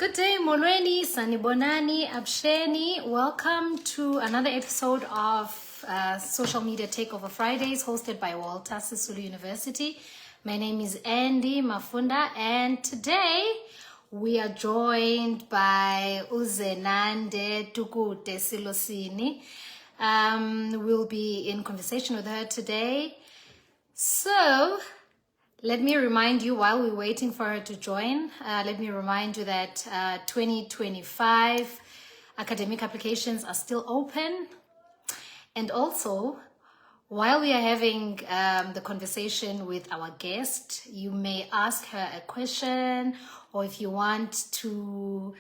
Good day, Molweni, Sanibonani, Absheni. Welcome to another episode of Social Media Takeover Fridays, hosted by Walter Sisulu University. My name is Andy Mafunda, and today we are joined by Zenande, Tukute, Silosini. We'll be in conversation with her today. So, let me remind you, while we're waiting for her to join, let me remind you that 2025 academic applications are still open. And also, while we are having the conversation with our guest, you may ask her a question, or if you want to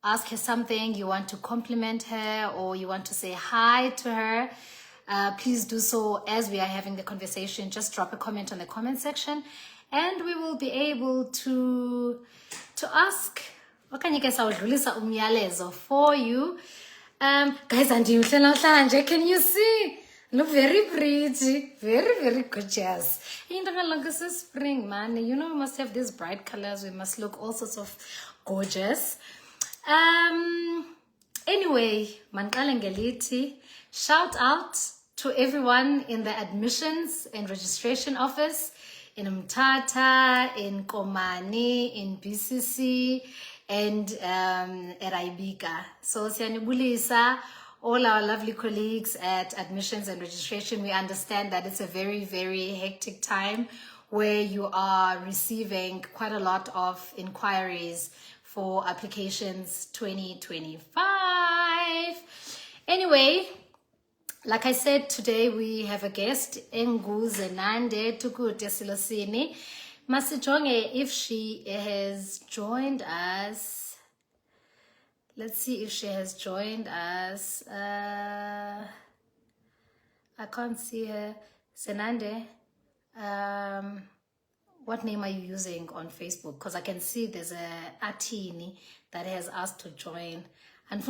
ask her something, you want to compliment her, or you want to say hi to her, please do so as we are having the conversation. Just drop a comment on the comment section and we will be able to ask for you. Guys, can you see? Look very pretty, very gorgeous. This is spring, man. You know, we must have these bright colors. We must look all sorts of gorgeous. Anyway, shout out to everyone in the admissions and registration office in Mthatha, in Komani, in BCC, and at Ibika. So siyanibulisa, all our lovely colleagues at admissions and registration. We understand that it's a very, very hectic time where you are receiving quite a lot of inquiries for applications 2025. Anyway, like I said, today we have a guest, Zenande Tukute Silosini. Masijonge if she has joined us. Let's see if she has joined us. I can't see her. Zenande, what name are you using on Facebook? Because I can see there's a Atini that has asked to join. And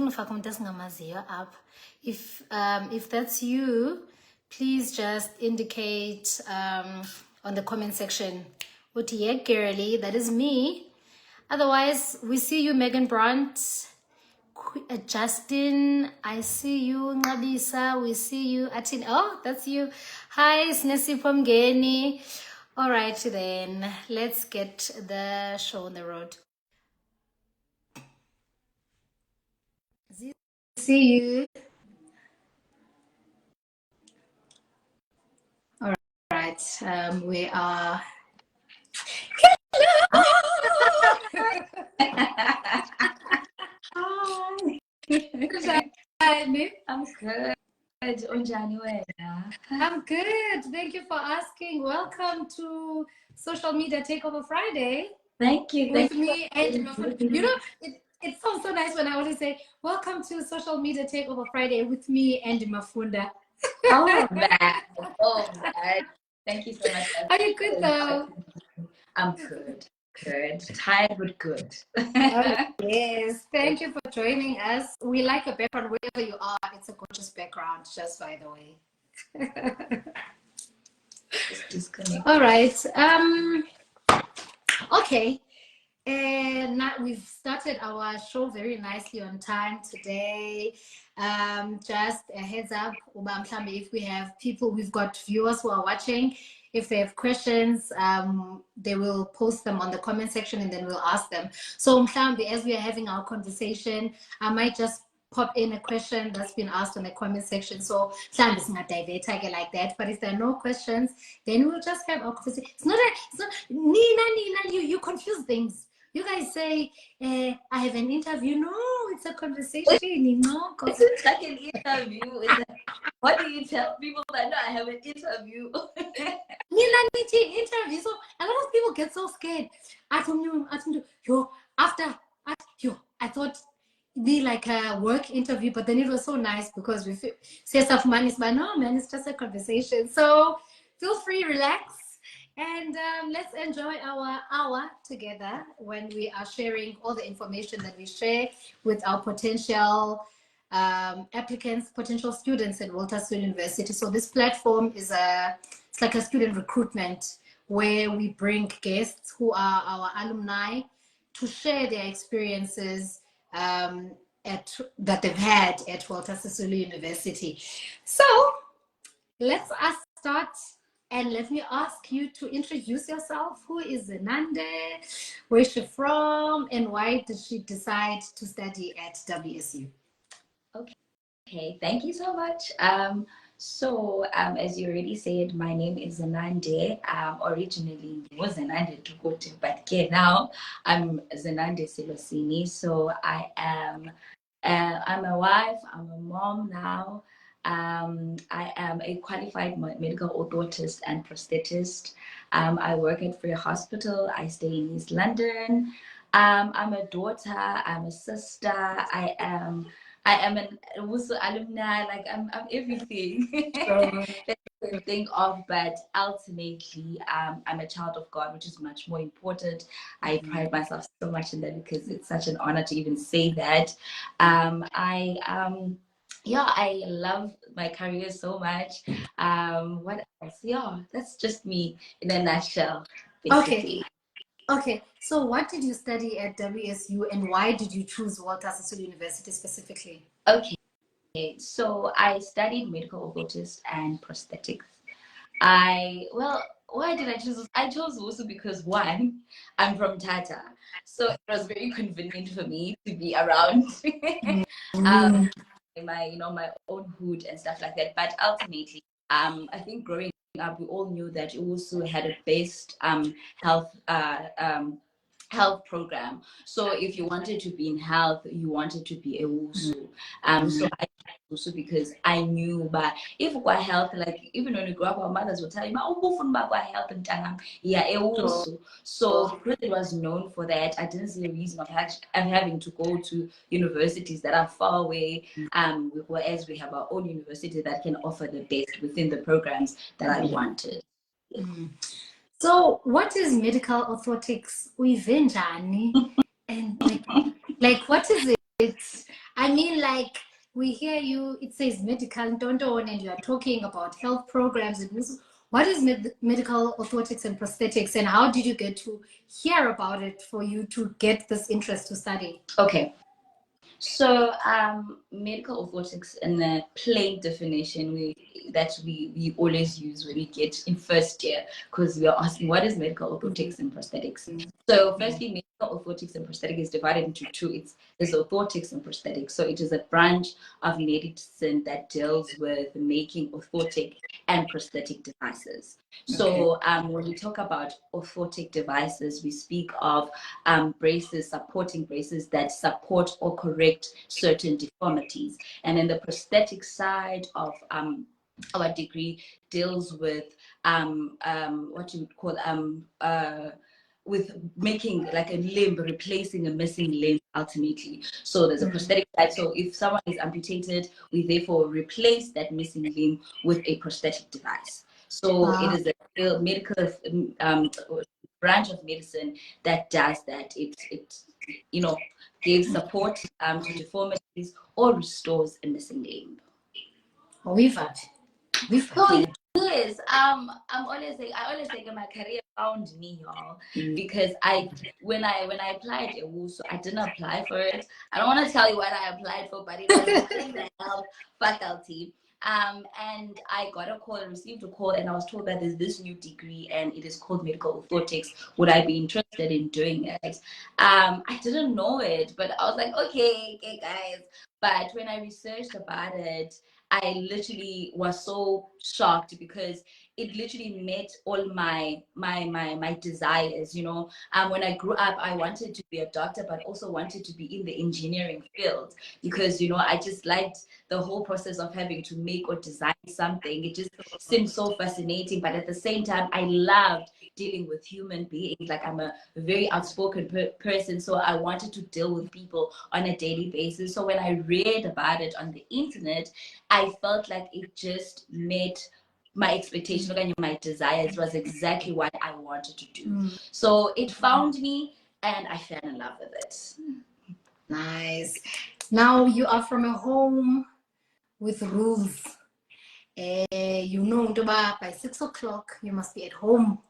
if that's you, please just indicate on the comment section, Uti girly, that is me. Otherwise, we see you, Megan Brandt, Justin, I see you, Ngadisa, we see you, Atin, oh, that's you. Hi, Snesi Pomgeni. All right, then, let's get the show on the road. See you. All right, we are. Hello. Hi. I'm good. I'm good. Thank you for asking. Welcome to Social Media Takeover Friday. Thank you. With me and my friend. You know, it sounds so nice when I always say, welcome to Social Media Takeover Friday with me and Mafunda. Oh, man. Oh, man. Thank you so much. Are you good, though? I'm good. Good. Tired, but good. Oh, yes. Thank you for joining us. We like your background wherever you are. It's a gorgeous background, just by the way. Just disconnect. All right. Okay. And now we've started our show very nicely on time today. Just a heads up, if we have people, we've got viewers who are watching. If they have questions, they will post them on the comment section and then we'll ask them. So as we are having our conversation, I might just pop in a question that's been asked on the comment section. So it's not like that. But if there are no questions, then we'll just have our conversation. It's not Nina, you confuse things. You guys say, I have an interview. No, it's a conversation. No, it's like an interview. What do you tell people that no, I have an interview? Interview. So a lot of people get so scared. I thought it'd be like a work interview, but then it was so nice because we say stuff money, but no, man, it's just a conversation. So feel free, relax. And let's enjoy our hour together when we are sharing all the information that we share with our potential applicants, potential students at Walter Sisulu University. So this platform is it's like a student recruitment where we bring guests who are our alumni to share their experiences that they've had at Walter Sisulu University. So let's us start, and let me ask you to introduce yourself. Who is Zenande? Where's she from? And why did she decide to study at WSU? Okay, thank you so much. As you already said, my name is Zenande. Originally it was Zenande Tukute, but now I'm Zenande Silosini. So I'm a wife, I'm a mom now. I am a qualified medical orthotist and prosthetist. I work at Free Hospital. I stay in East London. I'm a daughter, I'm a sister, I am an WUSU alumni, like I'm everything that you can think of, but ultimately I'm a child of God, which is much more important. I pride myself so much in that because it's such an honor to even say that. I love my career so much. What else? Yeah, that's just me in a nutshell, basically. Okay, so what did you study at WSU and why did you choose Walter Sisulu University specifically? Okay, so I studied medical orthotist and prosthetics. Why did I choose? I chose WUSU because one, I'm from Tata, so it was very convenient for me to be around my own hood and stuff like that. But ultimately, I think growing up, we all knew that WUSU had a best health health program. So if you wanted to be in health, you wanted to be a WUSU. So I also because I knew, but if we health, like even when we grow up, our mothers will tell you, health and yeah, it also. So because it was known for that, I didn't see a reason of having to go to universities that are far away. Whereas we have our own university that can offer the best within the programs that I wanted. So what is medical orthotics? And like what is it? I mean, like we hear you, it says medical and you are talking about health programs. What is medical orthotics and prosthetics, and how did you get to hear about it for you to get this interest to study? Okay. So medical orthotics in the plain definition we always use when we get in first year, because we are asking what is medical orthotics and prosthetics. So firstly, medical orthotics and prosthetics is divided into two. There's orthotics and prosthetics. So it is a branch of medicine that deals with making orthotic and prosthetic devices. So when we talk about orthotic devices, we speak of braces, supporting braces that support or correct certain deformities. And then the prosthetic side of our degree deals with what you would call with making like a limb, replacing a missing limb ultimately. So there's a prosthetic side. So if someone is amputated, we therefore replace that missing limb with a prosthetic device. So it is a medical branch of medicine that does that. It gives support to deformities or restores a missing limb. Yes, I'm always saying I always say my career found me, y'all, because when I applied at WUSU, I didn't apply for it. I don't want to tell you what I applied for, but it was within the health faculty. And I received a call, and I was told that there's this new degree and it is called medical orthotics. Would I be interested in doing it? I didn't know it, but I was like, okay, guys. But when I researched about it, I literally was so shocked because it literally met all my desires. When I grew up, I wanted to be a doctor, but also wanted to be in the engineering field because I just liked the whole process of having to make or design something. It just seemed so fascinating, but at the same time, I loved dealing with human beings. Like I'm a very outspoken person, so I wanted to deal with people on a daily basis. So when I read about it on the internet, I felt like it just met my expectation and my desires. Was exactly what I wanted to do. So it found me and I fell in love with it. Nice. Now you are from a home with rules. By 6 o'clock you must be at home.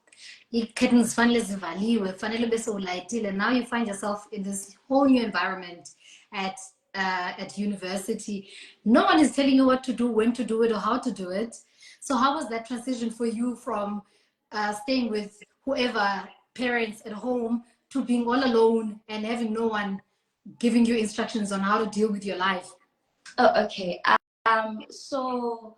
curtains fanele zivaliwe, fanele bese ulayitile, and now you find yourself in this whole new environment at university. No one is telling you what to do, when to do it, or how to do it. So how was that transition for you from staying with whoever, parents at home, to being all alone and having no one giving you instructions on how to deal with your life? Oh, okay. So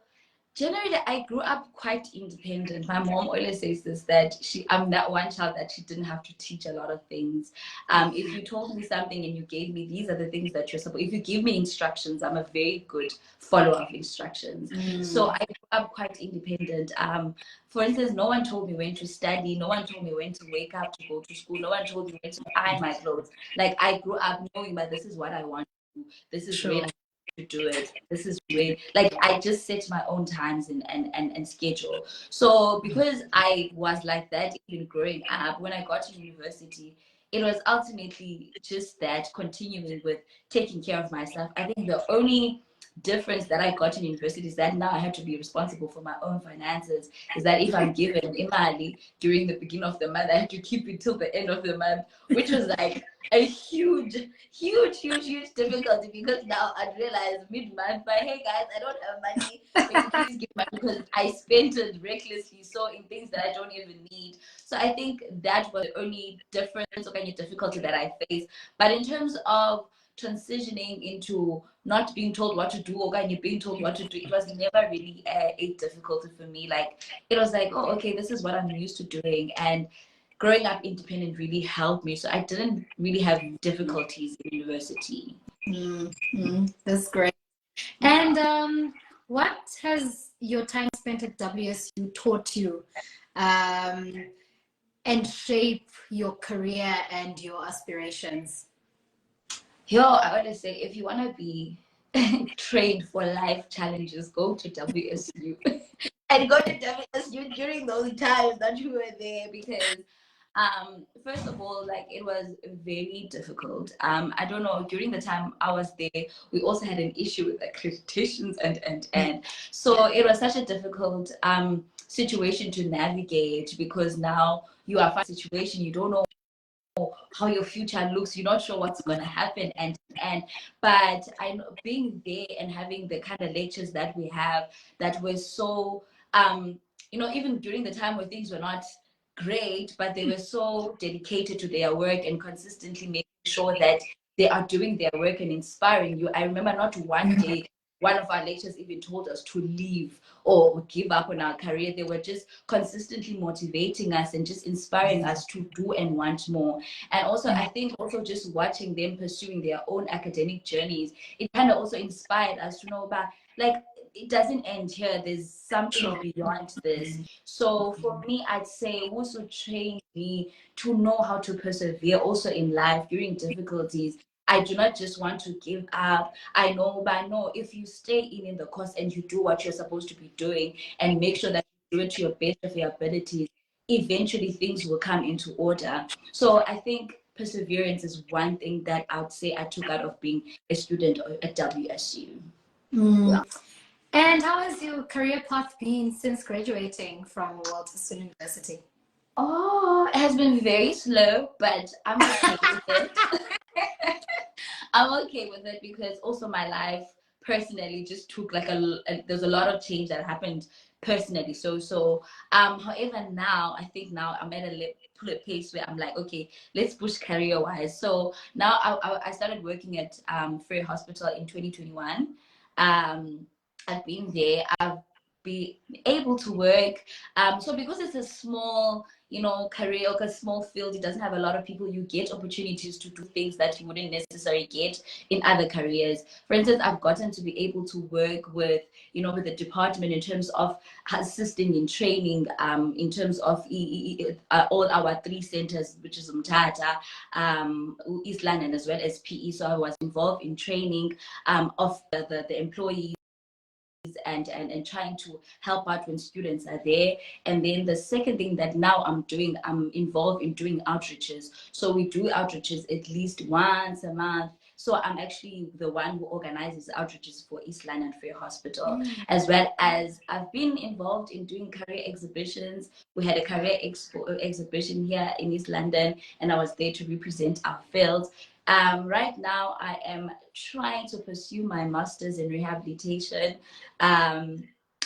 generally, I grew up quite independent. My mom always says this, that I'm that one child that she didn't have to teach a lot of things. If you told me something and you gave me, these are the things that you're supposed. If you give me instructions, I'm a very good follower of instructions. So I grew up quite independent. For instance, no one told me when to study. No one told me when to wake up to go to school. No one told me when to iron my clothes. Like, I grew up knowing that this is what I want to do. This is when to do it. This is way, like, I just set my own times and schedule. So because I was like that even growing up, when I got to university, it was ultimately just that, continuing with taking care of myself. I think the only difference that I got in university is that now I have to be responsible for my own finances. Is that if I'm given imali during the beginning of the month, I have to keep it till the end of the month, which was like a huge difficulty, because now I realize mid-month, but hey guys, I don't have money. Can you please give money, because I spent it recklessly, so in things that I don't even need. So I think that was the only difference or any difficulty that I faced. But in terms of transitioning into not being told what to do or being told what to do, it was never really a difficulty for me. Like, it was like, oh, okay, this is what I'm used to doing. And growing up independent really helped me. So I didn't really have difficulties in university. That's great. And what has your time spent at WSU taught you and shape your career and your aspirations? Yo, I want to say, if you want to be trained for life challenges, go to WSU. And go to WSU during those times that you were there, because first of all, like, it was very difficult. I don't know, during the time I was there, we also had an issue with accreditations and so it was such a difficult situation to navigate, because now you are in a situation, you don't know how your future looks, you're not sure what's going to happen, but I know, being there and having the kind of lectures that we have that were so even during the time where things were not great, but they were so dedicated to their work and consistently making sure that they are doing their work and inspiring you. I remember not one day one of our lecturers even told us to leave or give up on our career. They were just consistently motivating us and just inspiring us to do and want more. And also, I think also just watching them pursuing their own academic journeys, it kind of also inspired us to know about, like, it doesn't end here. There's something beyond this. So for me, I'd say also trained me to know how to persevere also in life during difficulties. I do not just want to give up. I know, but no, if you stay in the course and you do what you're supposed to be doing and make sure that you do it to your best of your abilities, eventually things will come into order. So I think perseverance is one thing that I would say I took out of being a student at WSU. Yeah. And how has your career path been since graduating from Walter University? Oh, it has been very slow, but I'm okay with it. I'm okay with it, because also my life personally just took like there's a lot of change that happened personally. So however, now I think now I'm at a place where I'm like, okay, let's push career wise. So now I started working at Free Hospital in 2021. I've been there. I've been able to work. So because it's a small, career, or a small field, it doesn't have a lot of people. You get opportunities to do things that you wouldn't necessarily get in other careers. For instance, I've gotten to be able to work with, with the department in terms of assisting in training, in terms of all our 3 centers, which is Umtata, East London, as well as PE. So I was involved in training of the employees, and trying to help out when students are there. And then the second thing that now I'm doing, I'm involved in doing outreaches. So we do outreaches at least once a month. So I'm actually the one who organizes outreaches for East London Free Hospital, as well as I've been involved in doing career exhibitions. We had a career exhibition here in East London, and I was there to represent our field. Right now, I am trying to pursue my master's in rehabilitation,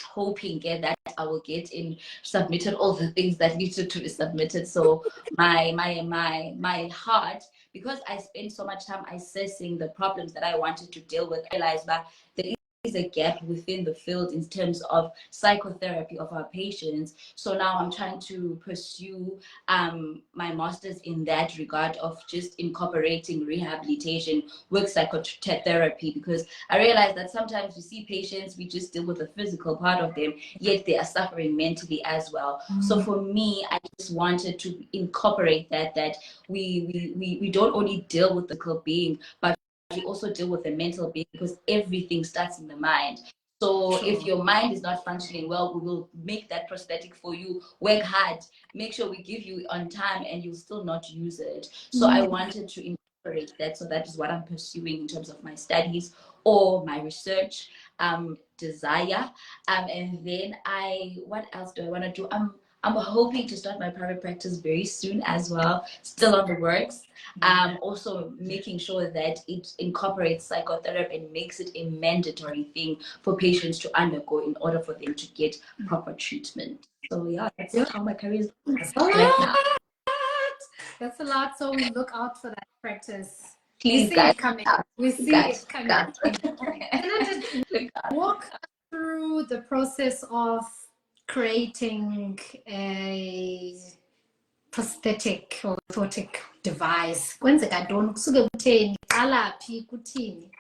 hoping that I will get in submitted all the things that needed to be submitted. So my heart, because I spent so much time assessing the problems that I wanted to deal with, I realized that there is a gap within the field in terms of psychotherapy of our patients. So now I'm trying to pursue my master's in that regard of just incorporating rehabilitation with psychotherapy, because I realize that sometimes we see patients, we just deal with the physical part of them, yet they are suffering mentally as well. So for me, I just wanted to incorporate that we don't only deal with the physical being, but we also deal with the mental being, because everything starts in the mind. So if your mind is not functioning well, we will make that prosthetic for you. Work hard, make sure we give you on time, and you'll still not use it. So I wanted to incorporate that. So that is what I'm pursuing in terms of my studies or my research desire. And then what else do I want to do? I'm hoping to start my private practice very soon as well, still on the works. Also making sure that it incorporates psychotherapy and makes it a mandatory thing for patients to undergo in order for them to get proper treatment. So yeah, that's how my career is right now. That's a lot. So we look out for that practice. Please, we see guys, it coming. We see it coming. Can I just walk through the process of creating a prosthetic or orthotic device? Kwenzeka ntoni? Kusuke kutheni? Qala phi? Kuthini?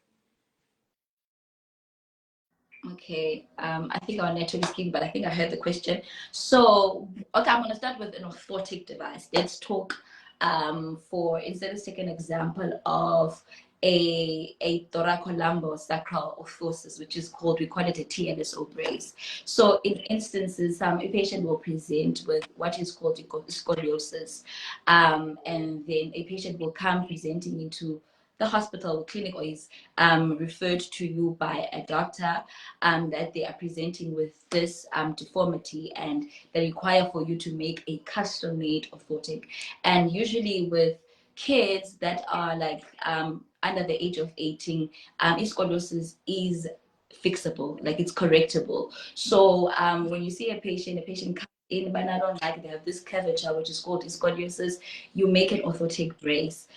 Okay, I think our network is king, but I think I heard the question. So, okay, I'm going to start with an orthotic device. Let's talk instead of taking an example of a thoracolumbar-sacral orthosis, which is called, we call it a TLSO brace. So in instances, a patient will present with what is called scoliosis, and then a patient will come presenting into the hospital or clinic, or is referred to you by a doctor that they are presenting with this deformity, and they require for you to make a custom-made orthotic. And usually with kids that are like under the age of 18, scoliosis is fixable, like it's correctable. So when you see a patient comes in, but I don't like, they have this curvature which is called scoliosis, you make an orthotic brace.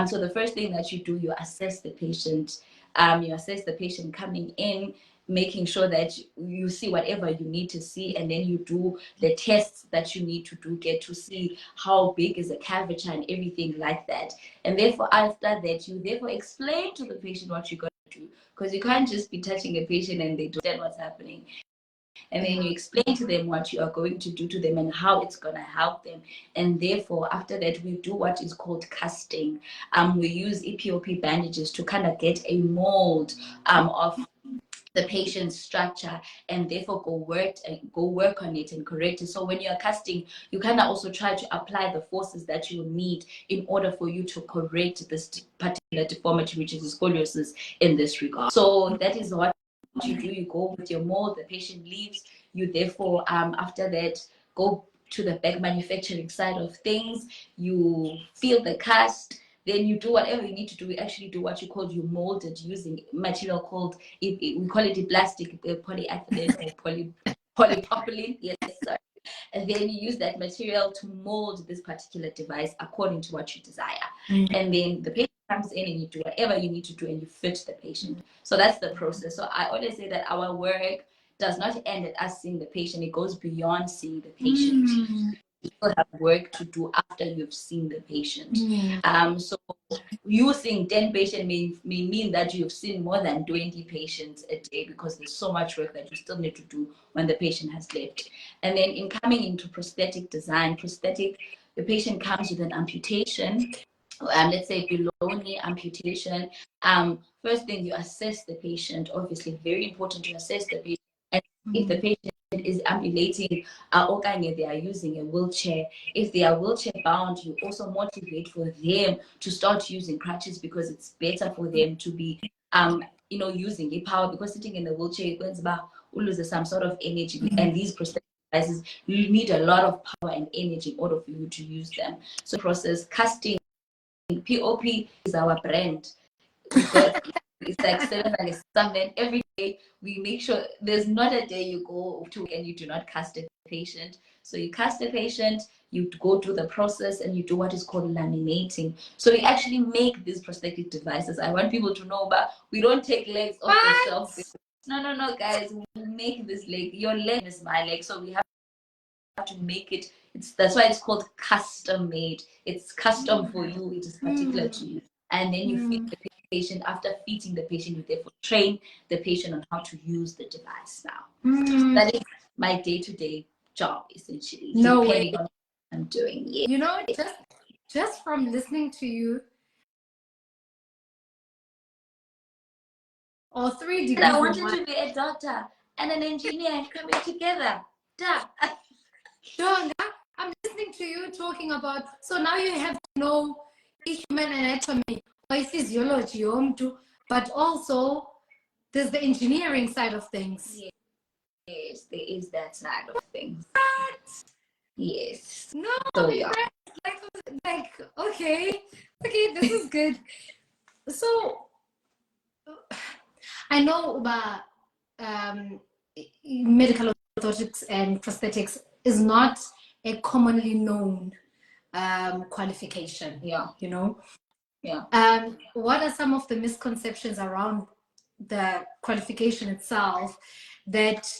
So the first thing that you do, you assess the patient. You assess the patient coming in, making sure that you see whatever you need to see, and then you do the tests that you need to do, get to see how big is the curvature and everything like that. And therefore, after that, you therefore explain to the patient what you're going to do, because you can't just be touching a patient and they don't understand what's happening. And then you explain to them what you are going to do to them and how it's going to help them. And therefore, after that, we do what is called casting. We use EPOP bandages to kind of get a mold of the patient's structure, and therefore go work on it and correct it. So when you're casting, you kind of also try to apply the forces that you need in order for you to correct this particular deformity, which is scoliosis in this regard. So that is what you do. You go with your mold, the patient leaves, you therefore after that go to the back manufacturing side of things, you fill the cast, then you do whatever you need to do. We actually do what you call, you mold it using material called, we call it plastic, polyethylene or polypropylene. Yes, sorry. And then you use that material to mold this particular device according to what you desire. And then the patient comes in and you do whatever you need to do and you fit the patient. So that's the process. So I always say that our work does not end at us seeing the patient. It goes beyond seeing the patient. You still have work to do after you've seen the patient. So you seeing 10 patients may mean that you've seen more than 20 patients a day, because there's so much work that you still need to do when the patient has left. And then in coming into prosthetic design, the patient comes with an amputation, let's say below knee amputation. First thing, you assess the patient. Obviously, very important to assess the patient and if the patient is ambulating, or they are using a wheelchair. If they are wheelchair bound, you also motivate for them to start using crutches, because it's better for them to be using a power, because sitting in the wheelchair loses some sort of energy, and these prosthetic devices, you need a lot of power and energy in order for you to use them. So process casting, POP is our brand. It's like 7 every day. We make sure there's not a day you go to and you do not cast a patient. So you cast a patient, you go through the process, and you do what is called laminating. So we actually make these prosthetic devices. I want people to know, but we don't take legs off the shelf. No, guys, we make this leg. Your leg is my leg, so we have to make it. That's why it's called custom made. It's custom for you. It is particular to you. And then you feed the patient. After feeding the patient, you therefore train the patient on how to use the device now. So that is my day-to-day job, essentially. No depending way. on what I'm doing. Yeah. You know, just from listening to you, all 3 degrees. And I wanted to be a doctor and an engineer coming together. Duh. Sure, I'm listening to you talking about, so now you have to know human anatomy or physiology, but also there's the engineering side of things. Yes, there is that side of things. What? Yes. No, so, yeah. like okay, this is good. So I know about medical orthotics and prosthetics is not a commonly known qualification. Yeah. You know? Yeah. What are some of the misconceptions around the qualification itself that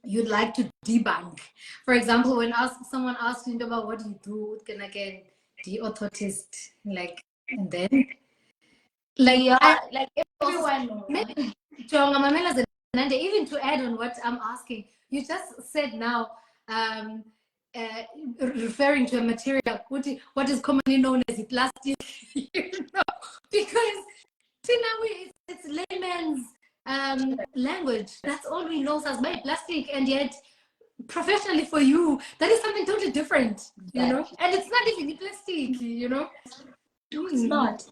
you'd like to debunk? For example, when someone asks you about what do you do, can again the orthotist, like, and then like everyone knows. And even to add on what I'm asking, you just said now, referring to a material, what is commonly known as plastic, because it's layman's language. That's all we know as by plastic, and yet professionally for you, that is something totally different, you know, and it's not even plastic, you know. It's not.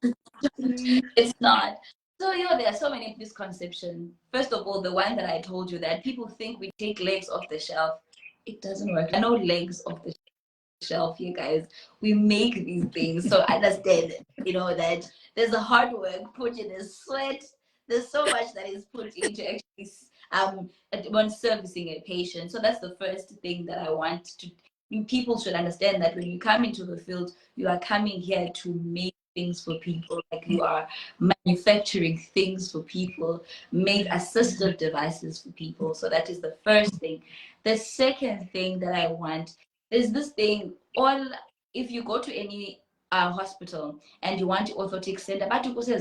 It's not. So, there are so many misconceptions. First of all, the one that I told you, that people think we take legs off the shelf. It doesn't work. I know legs off the shelf, you guys. We make these things. So understand, that there's a hard work put in, there's sweat. There's so much that is put into actually when servicing a patient. So that's the first thing that I want to. People should understand that when you come into the field, you are coming here to make things for people, like you are manufacturing things for people, make assistive devices for people. So that is the first thing. The second thing that I want is this thing, if you go to any hospital and you want the orthotic center, but you go say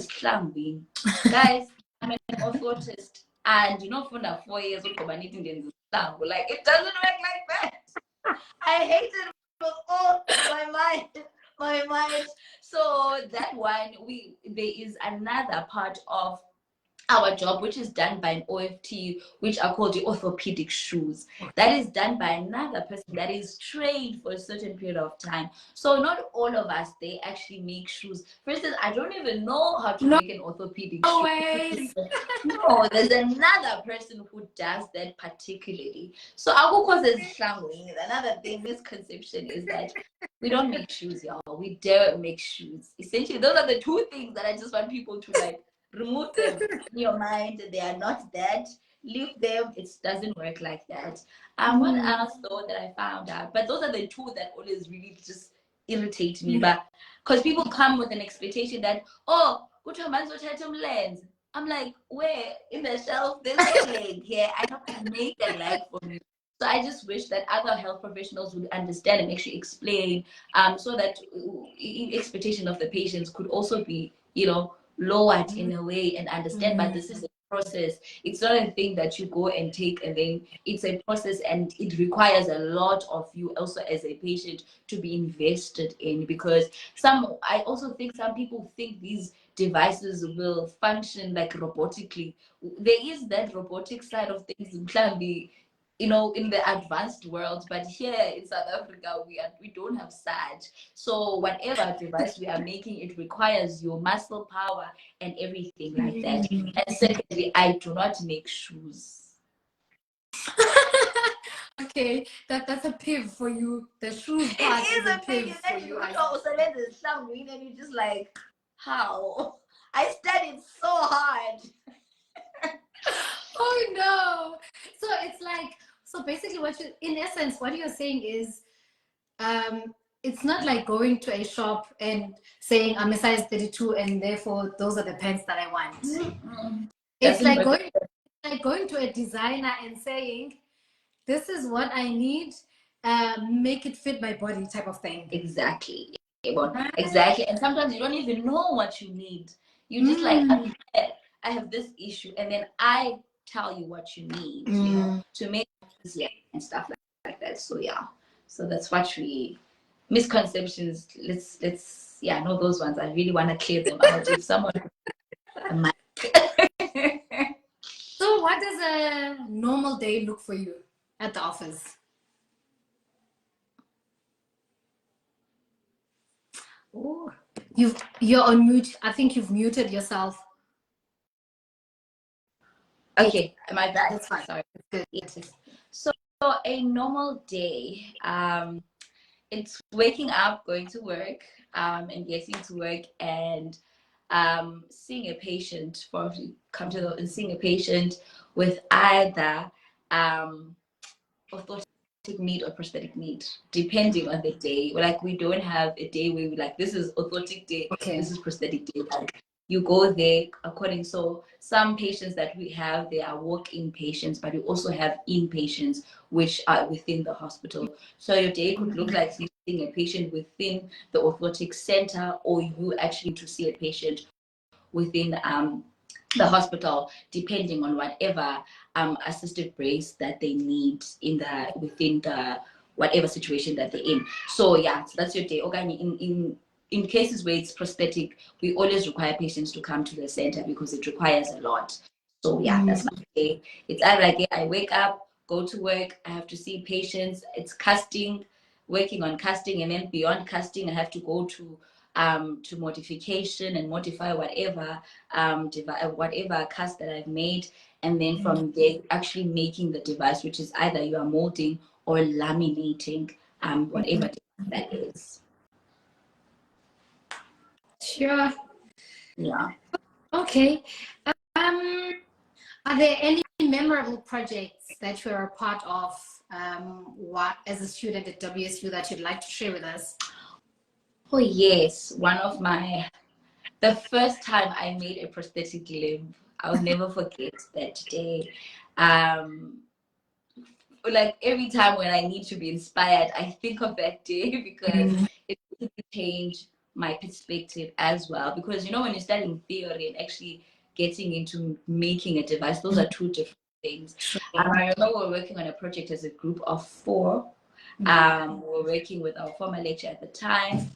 guys, I'm an orthotist, and for 4 years like, it doesn't work like that. I hate it with all my mind. So that one, there is another part of our job which is done by an OFT, which are called the orthopedic shoes. That is done by another person that is trained for a certain period of time. So not all of us, they actually make shoes. For instance, I don't even know how to make an orthopedic shoe. No, there's another person who does that particularly. So another thing, misconception is that we don't make shoes, y'all. We dare make shoes. Essentially, those are the two things that I just want people to remove them in your mind. They are not that. Leave them. It doesn't work like that. What else though that I found out? But those are the two that always really just irritate me. But because people come with an expectation that, lens. I'm like, where in the shelf? There's no leg here. I have to make a leg for me. So I just wish that other health professionals would understand and actually explain, so that expectation of the patients could also be, lowered in a way, and understand. But this is a process. It's not a thing that you go and take and then it's a process, and it requires a lot of you also as a patient to be invested in, because I also think some people think these devices will function like robotically. There is that robotic side of things. It can be, in the advanced world, but here in South Africa, we don't have such. So whatever device we are making, it requires your muscle power and everything like that. And secondly, I do not make shoes. Okay, that's a piv for you. The shoes part It is a piv for you. And you're just like, how? I studied so hard. Oh no! So it's like, so basically, in essence, what you're saying is, it's not like going to a shop and saying I'm a size 32 and therefore those are the pants that I want. It's like going to a designer and saying, this is what I need, make it fit my body, type of thing. Exactly. Exactly. And sometimes you don't even know what you need. You just like, I have this issue, and then I tell you what you need, to make it easier and stuff like that. So yeah. So that's what misconceptions. Let's know those ones. I really want to clear them out. If someone So what does a normal day look for you at the office? Oh, you're on mute. I think you've muted yourself. Okay, am I back? That's fine. Sorry. Good. So a normal day, it's waking up, going to work, and getting to work, and seeing a patient, and seeing a patient with either orthotic need or prosthetic need, depending on the day. Like, we don't have a day where we like, this is orthotic day, this is prosthetic day. Like, you go there according. So some patients that we have, they are walk-in patients, but we also have inpatients which are within the hospital. So your day could look like seeing a patient within the orthotic center, or you actually to see a patient within the hospital, depending on whatever assisted brace that they need within the whatever situation that they're in. So yeah, so that's your day. Okay, in cases where it's prosthetic, we always require patients to come to the center because it requires a lot. So yeah, that's my day. It's either like, I wake up, go to work, I have to see patients, it's casting, working on casting, and then beyond casting, I have to go to modification and modify whatever cast that I've made, and then from there actually making the device, which is either you are molding or laminating, whatever that is. Sure. Yeah. Okay. Are there any memorable projects that you're a part of, as a student at WSU, that you'd like to share with us? Oh yes, the first time I made a prosthetic limb, I'll never forget that day. Like, every time when I need to be inspired, I think of that day because it really changed my perspective as well. Because when you're studying theory and actually getting into making a device, those are two different things. I remember we were working on a project as a group of 4. We were working with our former lecturer at the time,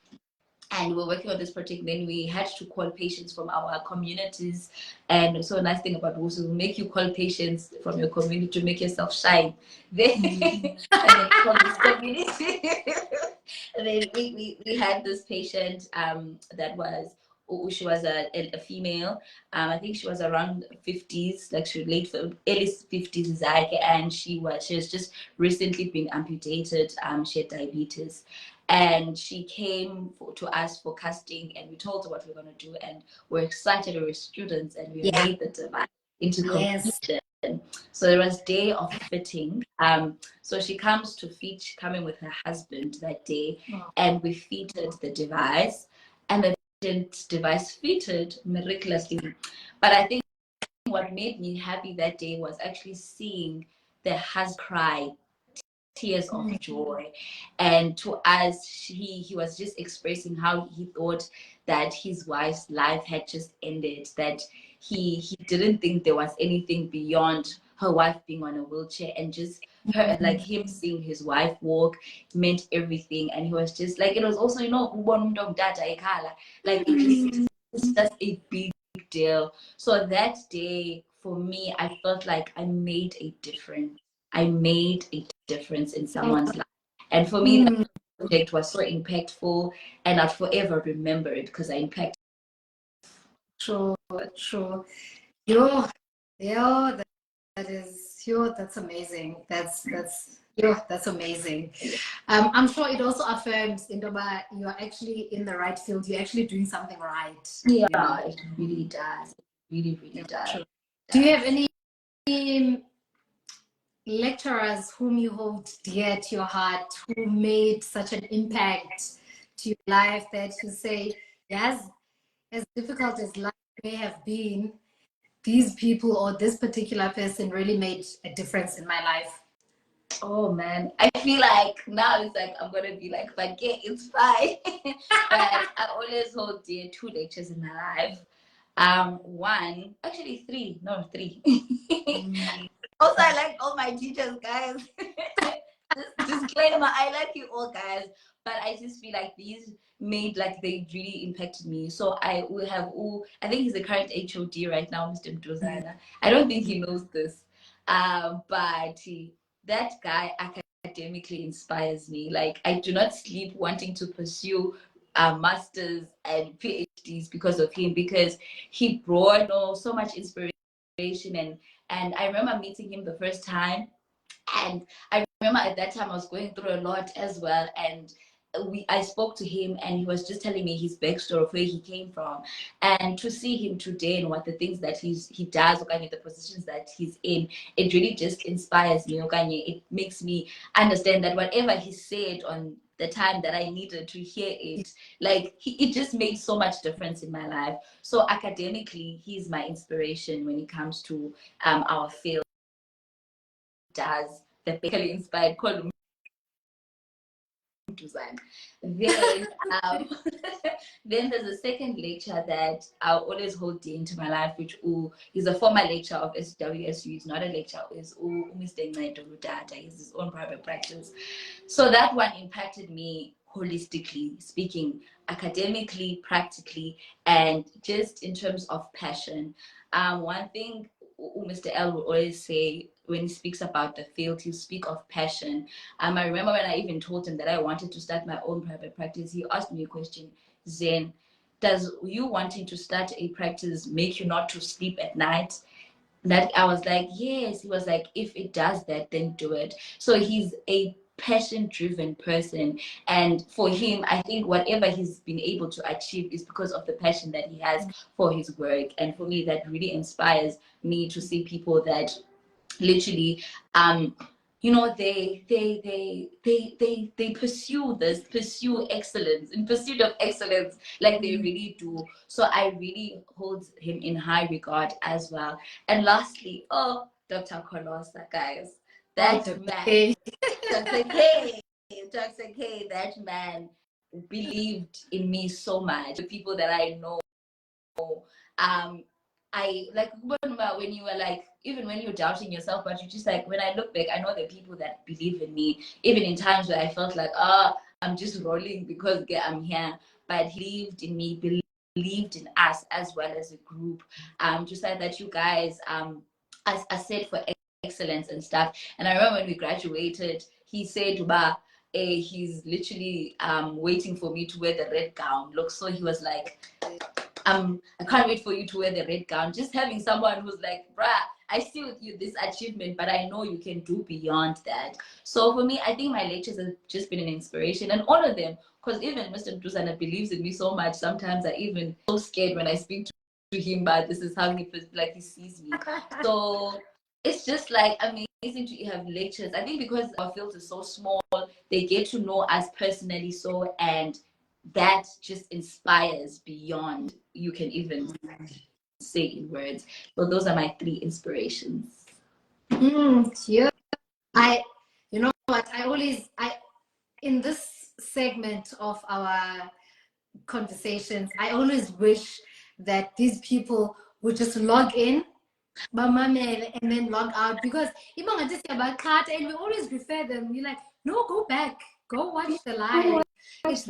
and we're working on this project. Then we had to call patients from our communities, and so a nice thing about WUSU, will make you call patients from your community to make yourself shine. Then and then call this community. And then we had this patient that was, she was a female. I think she was around 50s, like she early 50s, and she has just recently been amputated. She had diabetes. And she came to us for casting, and we told her what we're going to do, and we're excited. We were students, and we made the device into completion. So there was day of fitting. So she comes to fit, coming with her husband that day, and we fitted the device, and the device fitted miraculously. But I think what made me happy that day was actually seeing the husband cry tears of joy. And to us, he was just expressing how he thought that his wife's life had just ended, that he didn't think there was anything beyond her wife being on a wheelchair, and just her, like him seeing his wife walk meant everything. And he was just like, it was also, you know, like it's just a big deal. So that day for me, I felt like I made a difference. I made a difference in someone's life. And for me, that project was so impactful, and I'd forever remember it because I impacted. True, true. Yo, yo, that is, yo, that's amazing. That's amazing. I'm sure it also affirms, Indoba, you are actually in the right field. You're actually doing something right. Yeah, you know? it really does. It really, really does. True. Do you have any lecturers whom you hold dear to your heart, who made such an impact to your life that you say, yes, as difficult as life may have been, these people or this particular person really made a difference in my life? Oh man, I feel like now it's like I'm gonna be like, but yeah, it's fine. But I always hold dear 2 lectures in my life. One, actually three, no, three. Also, I like all my teachers, guys. Disclaimer, I like you all, guys. But I just feel like these made, like, they really impacted me. So I will have, I think he's the current HOD right now, Mr. Mdozana. I don't think he knows this. But that guy academically inspires me. Like, I do not sleep wanting to pursue masters and PhDs because of him, because he brought, you know, so much inspiration. And I remember meeting him the first time, and I remember at that time I was going through a lot as well. And I spoke to him, and he was just telling me his backstory of where he came from. And to see him today and what the things that he does, okay, the positions that he's in, it really just inspires me. Okay, it makes me understand that whatever he said on the time that I needed to hear it, like it just made so much difference in my life. So academically, he's my inspiration when it comes to our field. Does the basically inspired column design. Then then there's a second lecture that I'll always hold dear into my life, which is a former lecturer of SWSU. He's not a lecturer, is Mr. Zenande. He has his own private practice. So that one impacted me holistically speaking, academically, practically, and just in terms of passion. One thing Mr. L will always say when he speaks about the field, he'll speak of passion. I remember when I even told him that I wanted to start my own private practice, he asked me a question, Zen, does you wanting to start a practice make you not to sleep at night? That I was like, yes. He was like, if it does that, then do it. So he's a passion driven person, and for him, I think whatever he's been able to achieve is because of the passion that he has for his work. And for me, that really inspires me to see people that literally you know, they pursue excellence, in pursuit of excellence, like they really do. So I really hold him in high regard as well. And lastly, Dr. Kolosa, guys, that man, Dr. K, Dr. K, that man believed in me so much. The people that I know, I like when you were like, even when you're doubting yourself, but you just like, when I look back, I know the people that believe in me, even in times where I felt like, I'm just rolling because I'm here. But he believed in me, believed in us as well as a group. Just like that, you guys, I said for excellence and stuff. And I remember when we graduated, he said, he's literally waiting for me to wear the red gown. Look, so he was like, I can't wait for you to wear the red gown. Just having someone who's like, bruh, I see with you this achievement, but I know you can do beyond that. So for me, I think my lectures have just been an inspiration, and all of them, because even Mr. Mduzana believes in me so much. Sometimes I even so scared when I speak to him, but this is how he sees me. So it's just like amazing to have lectures. I think because our field is so small, they get to know us personally, so, and that just inspires beyond you can even say in words. So those are my 3 inspirations. Yeah. You know what, in this segment of our conversations, I always wish that these people would just log in, and then log out, because even I just about cut, and we always refer them. You're like, no, go back, go watch the live. It's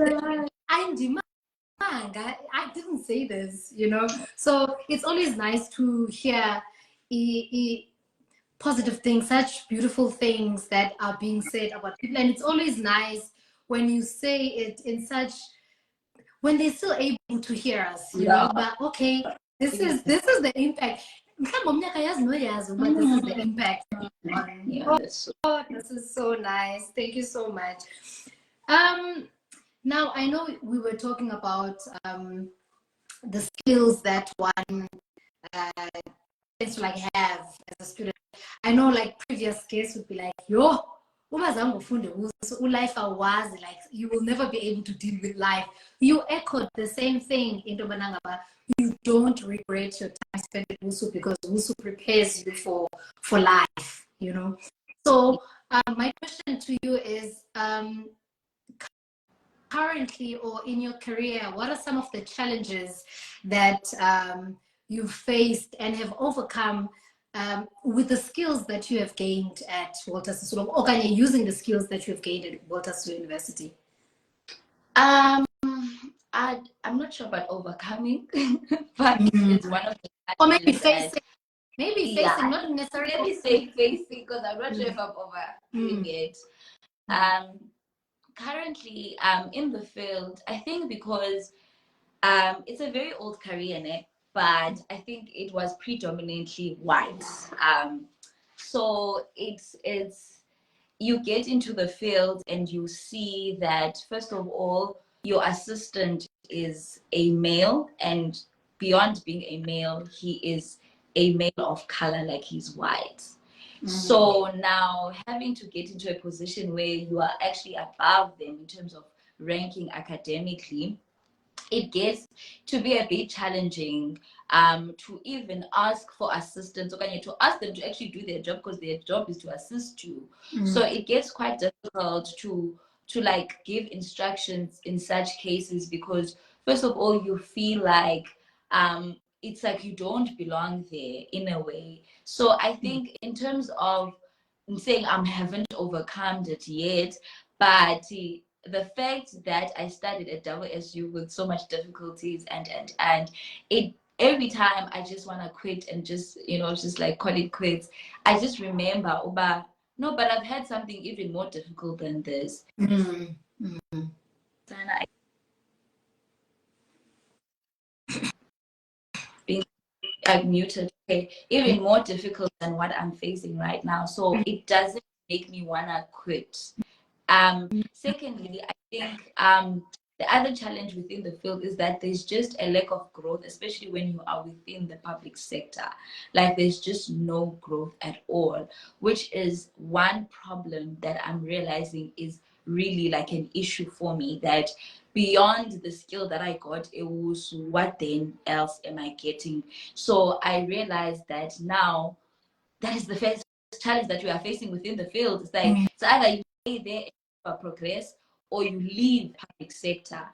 I'm demand. I didn't say this, you know. So it's always nice to hear positive things, such beautiful things that are being said about people, and it's always nice when you say it in such, when they're still able to hear us, you know. But okay, this is the impact. But this is the impact. Oh, this is so nice. Thank you so much. Now I know we were talking about the skills that one tends to like have as a student. I know like previous guests would be like, yo, life was like, you will never be able to deal with life. You echoed the same thing in Dobanangaba. You don't regret your time spent at Wusu, because Wusu prepares you for life, you know. So my question to you is, currently or in your career, what are some of the challenges that you've faced and have overcome with the skills that you have gained at Walter Sisulu, or can you using the skills that you have gained at Walter Sisulu University? I'm not sure about overcoming, but it's one of the or maybe facing, not necessarily. Maybe say facing, because I'm not sure if I'm overdoing it. Currently, in the field, I think because it's a very old career, but I think it was predominantly white. So it's you get into the field and you see that, first of all, your assistant is a male, and beyond being a male, he is a male of color, like he's white. So now having to get into a position where you are actually above them in terms of ranking academically, it gets to be a bit challenging to even ask for assistance, or to ask them to actually do their job, because their job is to assist you. So it gets quite difficult to like give instructions in such cases, because first of all, you feel like it's like you don't belong there in a way. So I think in terms of saying I haven't overcome it yet, but the fact that I studied at WSU with so much difficulties, and it, every time I just want to quit and just, you know, just like call it quits, I just remember, Oba, no, but I've had something even more difficult than this. Being muted, okay, even more difficult than what I'm facing right now. So it doesn't make me want to quit. Secondly, I think the other challenge within the field is that there's just a lack of growth, especially when you are within the public sector. Like there's just no growth at all, which is one problem that I'm realizing is really like an issue for me, that beyond the skill that I got, it was what then else am I getting? So I realized that now that is the first challenge that we are facing within the field. It's like it's either you stay there and progress, or you leave public sector,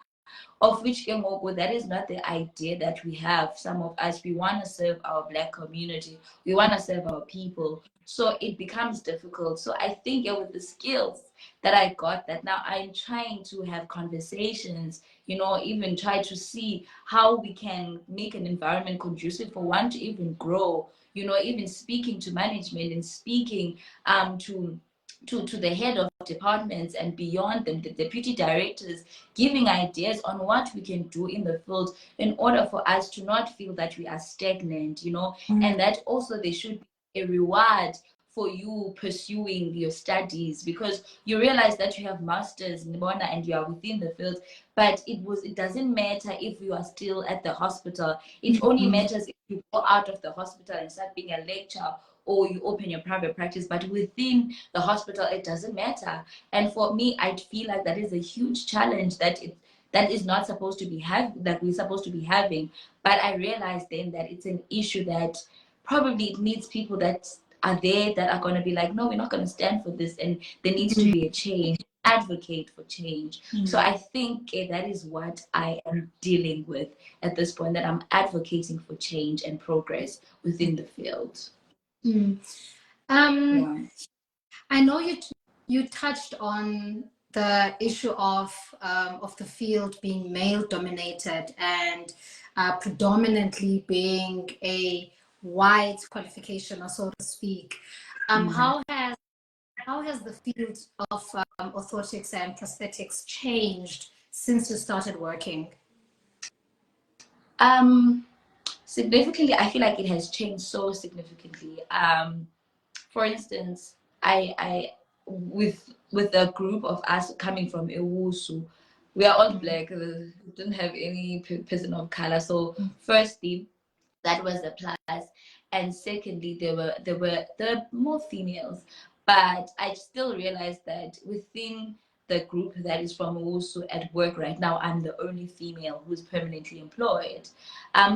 of which that is not the idea that we have. Some of us, we want to serve our Black community, we want to serve our people, so it becomes difficult. So I think with the skills that I got, that now I'm trying to have conversations, you know, even try to see how we can make an environment conducive for one to even grow, you know, even speaking to management and speaking to the head of departments and beyond them, the deputy directors, giving ideas on what we can do in the field in order for us to not feel that we are stagnant, you know, and that also there should be a reward for you pursuing your studies, because you realize that you have masters in Bona and you are within the field, but it doesn't matter if you are still at the hospital. It only matters if you go out of the hospital and start being a lecturer, or you open your private practice, but within the hospital, it doesn't matter. And for me, I feel like that is a huge challenge that is not supposed to be that we're supposed to be having. But I realized then that it's an issue that probably it needs people that are there that are going to be like, no, we're not going to stand for this, and there needs to be a change. advocate for change. So I think that is what I am dealing with at this point, that I'm advocating for change and progress within the field. Yeah. I know you touched on the issue of the field being male dominated and predominantly being a white qualification, or so to speak. How has the field of orthotics and prosthetics changed since you started working? Significantly, I feel like it has changed so significantly. For instance, I with a group of us coming from Ewusu, we are all black. We didn't have any person of color. So firstly, that was a plus, and secondly, there were more females. But I still realized that within the group that is from Ewusu at work right now, I'm the only female who's permanently employed.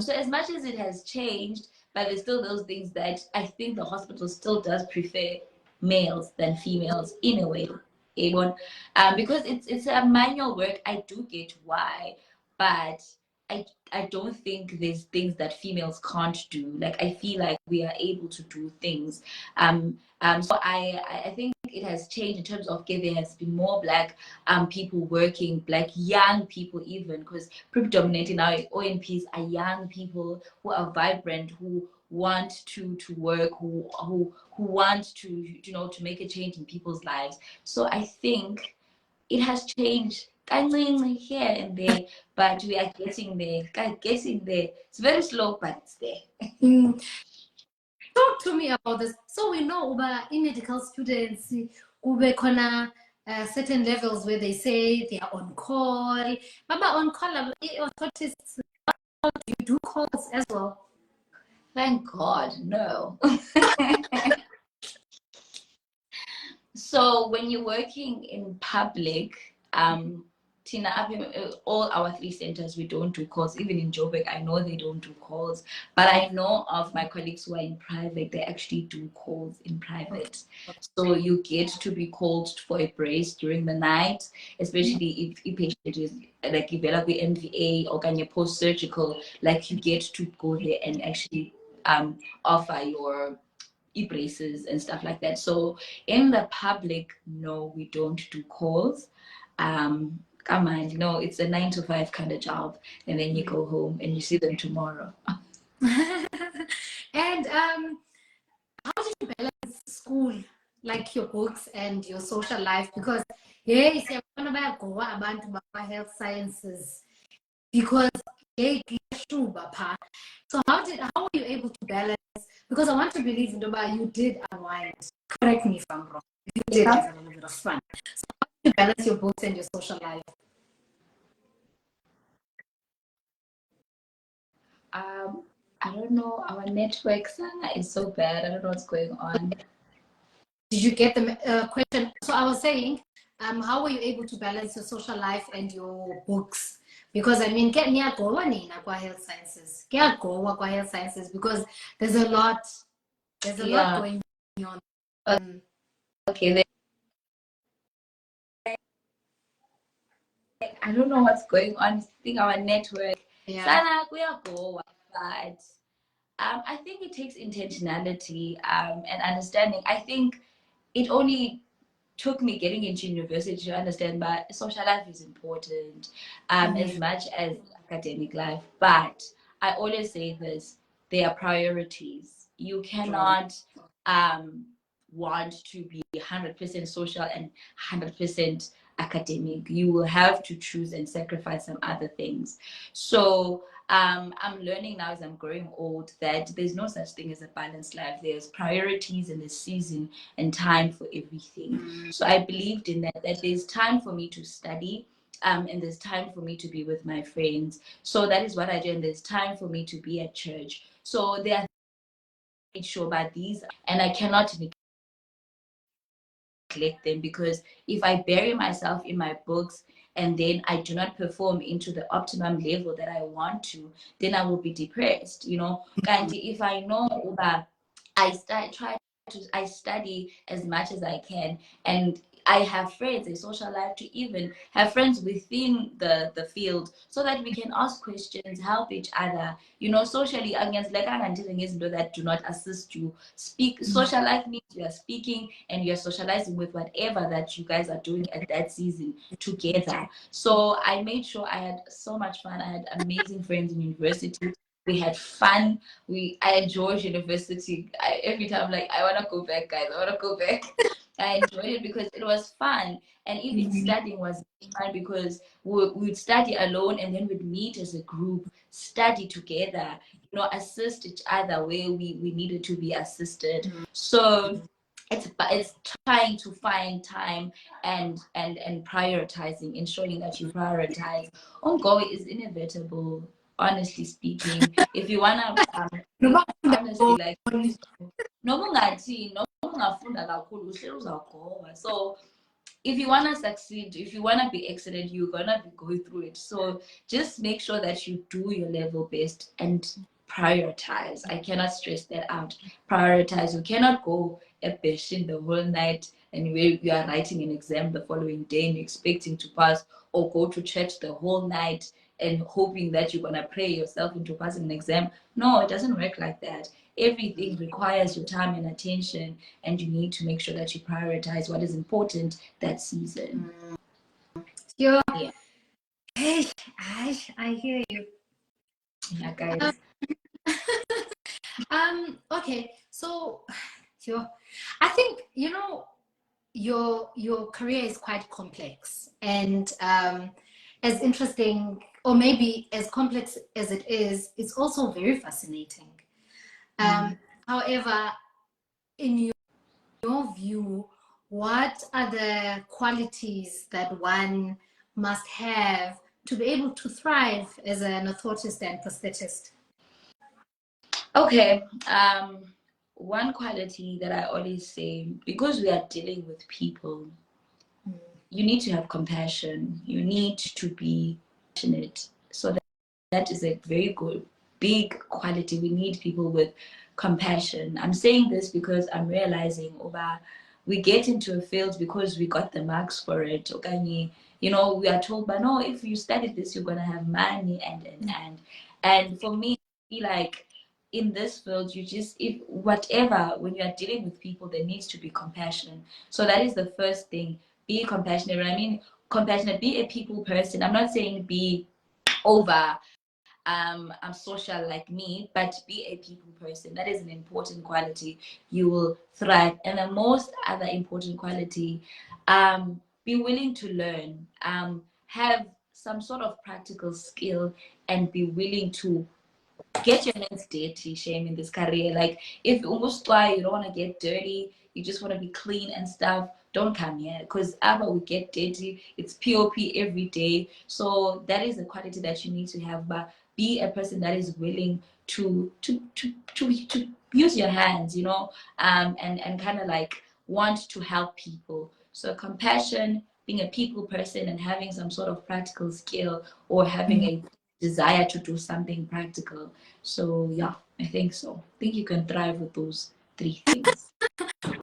So as much as it has changed, but there's still those things that I think the hospital still does prefer males than females in a way. Because it's a manual work. I do get why, but I don't think there's things that females can't do. Like, I feel like we are able to do things. So I think it has changed in terms of, okay, there has been more black people working, black young people even, because predominating now ONPs are young people who are vibrant, who want to work, who want to, to make a change in people's lives. So I think it has changed here and there, but we are getting there. It's very slow, but it's there. Talk to me about this. So we know about in medical students, certain levels where they say they are on call. Baba, on call, orthotists, you do calls as well? Thank God, no. So when you're working in public, Tina, all our 3 centers, we don't do calls. Even in Joburg, I know they don't do calls. But I know of my colleagues who are in private, they actually do calls in private. So you get to be called for a brace during the night, especially if a patient is like develop the NVA or post-surgical, like you get to go there and actually offer your braces and stuff like that. So in the public, no, we don't do calls. Come on, it's a 9 to 5 kind of job, and then you go home and you see them tomorrow. And how did you balance school, like your books and your social life? Because yes, you're going to go about health sciences, because so how were you able to balance? Because I want to believe you did unwind. Correct me if I'm wrong. You did have a little bit of fun. So how do you balance your books and your social life? I don't know. Our network, Sana, is so bad. I don't know what's going on. Did you get the question? So I was saying, how were you able to balance your social life and your books? Because I mean, get near health sciences. Get go health sciences, because there's a lot going on. Okay. I don't know what's going on. I think our network. Sana, we are go, but I think it takes intentionality and understanding. I think it only took me getting into university to understand that social life is important as much as academic life. But I always say this, they are priorities. You cannot want to be 100% social and 100% academic. You will have to choose and sacrifice some other things. So I'm learning now as I'm growing old that there's no such thing as a balanced life. There's priorities and there's season and time for everything. So I believed in that there's time for me to study, and there's time for me to be with my friends. So that is what I do, and there's time for me to be at church. So they are sure about these, and I cannot neglect them, because if I bury myself in my books and then I do not perform into the optimum level that I want to, then I will be depressed, And if I know that I study as much as I can, and I have friends, a social life, to even have friends within the field, so that we can ask questions, help each other, you know, socially. Against like that do not assist you. Speak social life means you are speaking and you're socializing with whatever that you guys are doing at that season together. So I made sure I had so much fun. I had amazing friends in university. We had fun. I enjoyed university. Every time, like, I want to go back, guys. I want to go back. I enjoyed it because it was fun. And even studying was fun because we'd study alone and then we'd meet as a group, study together, you know, assist each other where we needed to be assisted. So it's trying to find time and prioritizing, ensuring that you prioritize. Ongoing is inevitable, honestly speaking. If you wanna honestly, like, noma ungathi noma ungafunda kakhulu uhleli uzawugoba. So if you want to succeed, if you want to be excellent, you're gonna be going through it. So just make sure that you do your level best and prioritize. I cannot stress that out. Prioritize. You cannot go a bashing the whole night and you are writing an exam the following day and you're expecting to pass, or go to church the whole night and hoping that you're gonna pray yourself into passing an exam. No, it doesn't work like that. Everything requires your time and attention, and you need to make sure that you prioritize what is important that season. Yeah. Yeah. Hey, I hear you. Yeah, guys. Okay, so I think, you know, your career is quite complex, and as interesting, or maybe as complex as it is, it's also very fascinating. However, in your view, what are the qualities that one must have to be able to thrive as an orthotist and prosthetist? Okay. One quality that I always say, because we are dealing with people, you need to have compassion. You need to be passionate. So that is a very good, big quality. We need people with compassion. I'm saying this because I'm realizing, Oba, we get into a field because we got the marks for it. Okay, you know, we are told, but no, if you study this, you're gonna have money and for me, I feel like in this field, you just, if whatever, when you are dealing with people, there needs to be compassion. So that is the first thing. Be compassionate. When I mean compassionate, be a people person. I'm not saying be over I'm social like me, but be a people person. That is an important quality. You will thrive. And the most other important quality, be willing to learn, have some sort of practical skill, and be willing to get your hands dirty, shame, in this career. Like, if almost why you don't want to get dirty, you just want to be clean and stuff, don't come here, because after we get dirty, it's pop every day. So that is a quality that you need to have. But be a person that is willing to use your hands, you know, and kind of like want to help people. So compassion, being a people person, and having some sort of practical skill, or having a desire to do something practical. So yeah, I think so. I think you can thrive with those three things.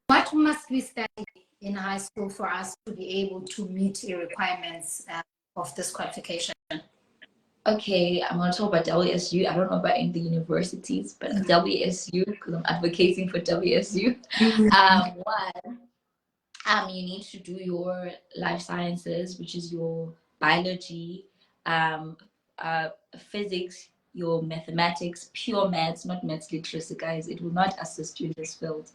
What must we study in high school for us to be able to meet the requirements of this qualification? Okay, I'm gonna talk about WSU. I don't know about in the universities, but WSU, because I'm advocating for WSU. One, you need to do your life sciences, which is your biology, um, physics, your mathematics, pure maths, not maths literacy, guys. It will not assist you in this field.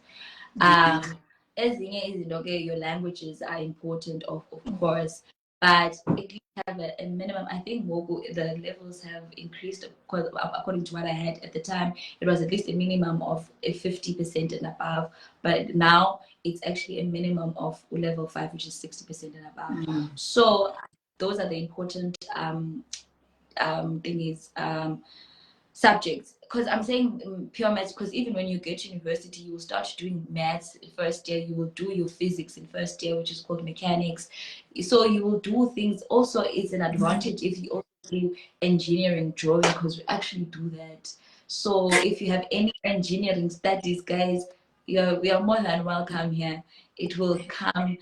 Ezinye izinto ke, your languages are important, of course, but at least have a minimum. I think the levels have increased, because according to what I had at the time, it was at least a minimum of a 50% and above, but now it's actually a minimum of level 5, which is 60% and above. So those are the important thingies, subjects. Because I'm saying pure maths, because even when you get to university, you will start doing maths first year, you will do your physics in first year, which is called mechanics. So you will do things. Also, it's an advantage if you also do engineering drawing, because we actually do that. So if you have any engineering studies, guys, we are more than welcome here. it will come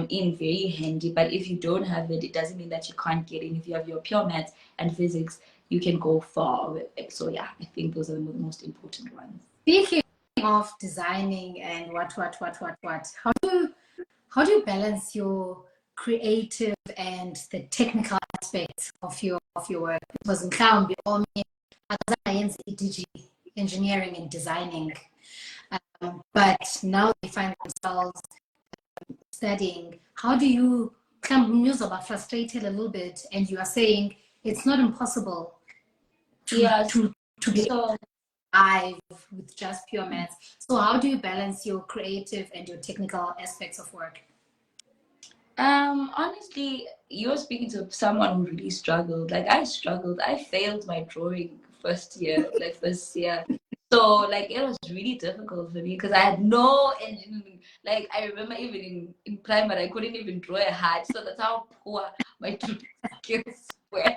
in very handy. But if you don't have it, it doesn't mean that you can't get in. If you have your pure maths and physics, you can go far with it. So yeah, I think those are the most important ones. Speaking of designing and what, how do you balance your creative and the technical aspects of your work? Because in clown, we all mean engineering and designing, but now they find themselves studying. How do you come news about frustrated a little bit, and you are saying it's not impossible to be live with just pure maths. So how do you balance your creative and your technical aspects of work? Honestly, you're speaking to someone who really struggled. Like I struggled. I failed my drawing first year. So like it was really difficult for me because I had no engineering. Like I remember even in primary, I couldn't even draw a heart. So that's how poor my drawing skills were.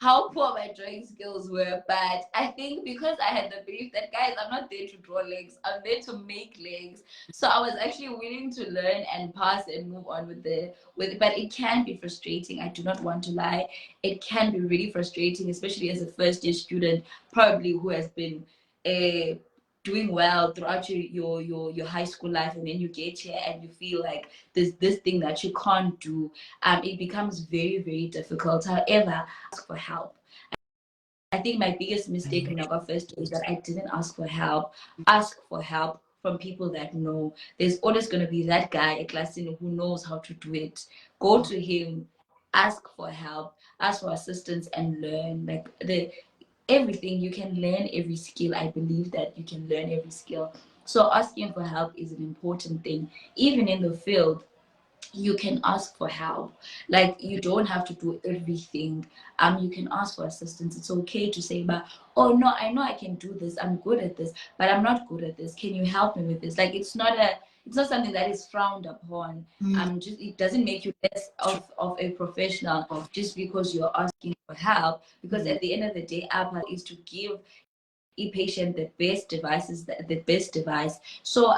How poor my drawing skills were. But I think because I had the belief that, guys, I'm not there to draw legs, I'm there to make legs. So I was actually willing to learn and pass and move on with but it can be frustrating. I do not want to lie. It can be really frustrating, especially as a first year student, probably who has been doing well throughout your high school life, and then you get here and you feel like there's this thing that you can't do. It becomes very, very difficult. However, ask for help. I think my biggest mistake when I got first is that I didn't ask for help. Ask for help from people that know. There's always going to be that guy at Klasini who knows how to do it. Go to him, ask for help, ask for assistance, and learn. Like everything, you can learn every skill. I believe that you can learn every skill. So asking for help is an important thing. Even in the field, you can ask for help. Like you don't have to do everything. You can ask for assistance. It's okay to say, but oh no, I know I can do this, I'm good at this, but I'm not good at this, can you help me with this? Like it's not something that is frowned upon. Just it doesn't make you less of a professional just because you're asking for help, because at the end of the day, our part is to give a patient the best device. So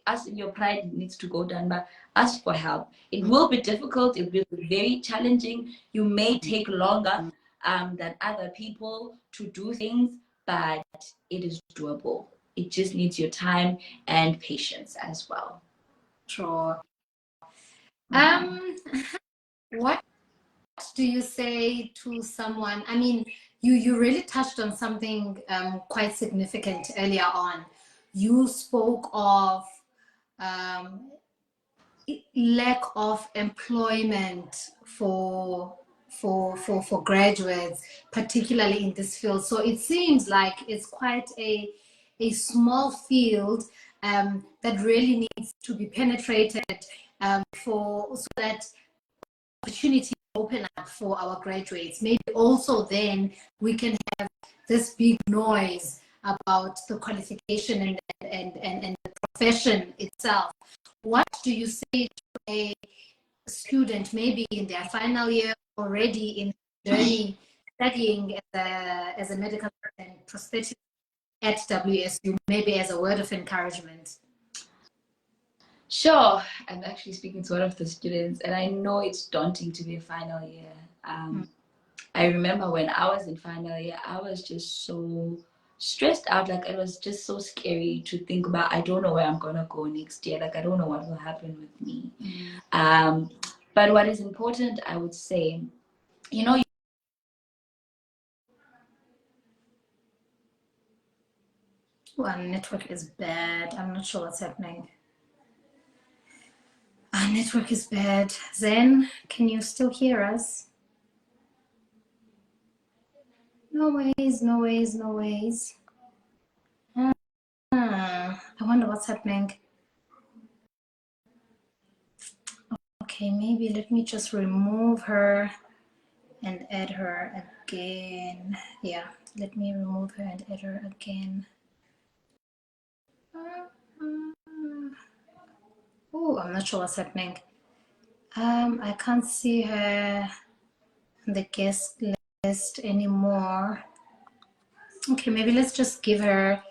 us, your pride needs to go down, but ask for help. It will be difficult, it will be very challenging. You may take longer than other people to do things, but it is doable. It just needs your time and patience as well. Sure. What do you say to someone? I mean, you really touched on something quite significant earlier on. You spoke of lack of employment for graduates, particularly in this field. So it seems like it's quite a small field that really needs to be penetrated so that opportunity open up for our graduates. Maybe also then we can have this big noise about the qualification and the profession itself. What do you say to a student maybe in their final year, already in the journey, studying as a medical and prosthetic at WSU, maybe as a word of encouragement? Sure. I'm actually speaking to one of the students, and I know it's daunting to be a final year. I remember when I was in final year, I was just so stressed out. Like it was just so scary to think about. I don't know where I'm gonna go next year. Like I don't know what will happen with me. But what is important, I would say, you know. Well, network is bad. I'm not sure what's happening. Our network is bad. Zen, can you still hear us? No ways, no ways, no ways. I wonder what's happening. Okay, maybe let me just remove her and add her again. Yeah, let me remove her and add her again. Oh, I'm not sure what's happening. I can't see her on the guest list anymore. Okay, maybe let's just give her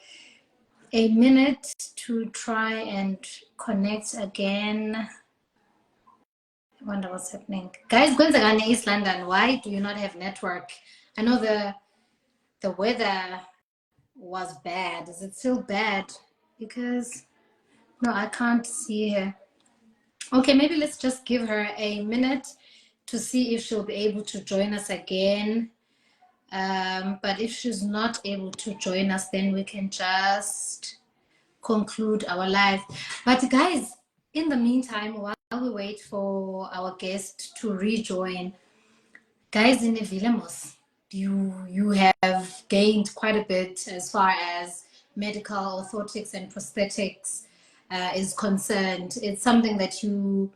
a minute to try and connect again. I wonder what's happening. Guys, kwenzekani East London, why do you not have network? I know the weather was bad. Is it still bad? Because no, I can't see her. Okay, maybe let's just give her a minute to see if she'll be able to join us again. But if she's not able to join us, then we can just conclude our live. But guys, in the meantime, while we wait for our guest to rejoin, guys, in Vilemos, you have gained quite a bit as far as medical orthotics and prosthetics is concerned. It's something that you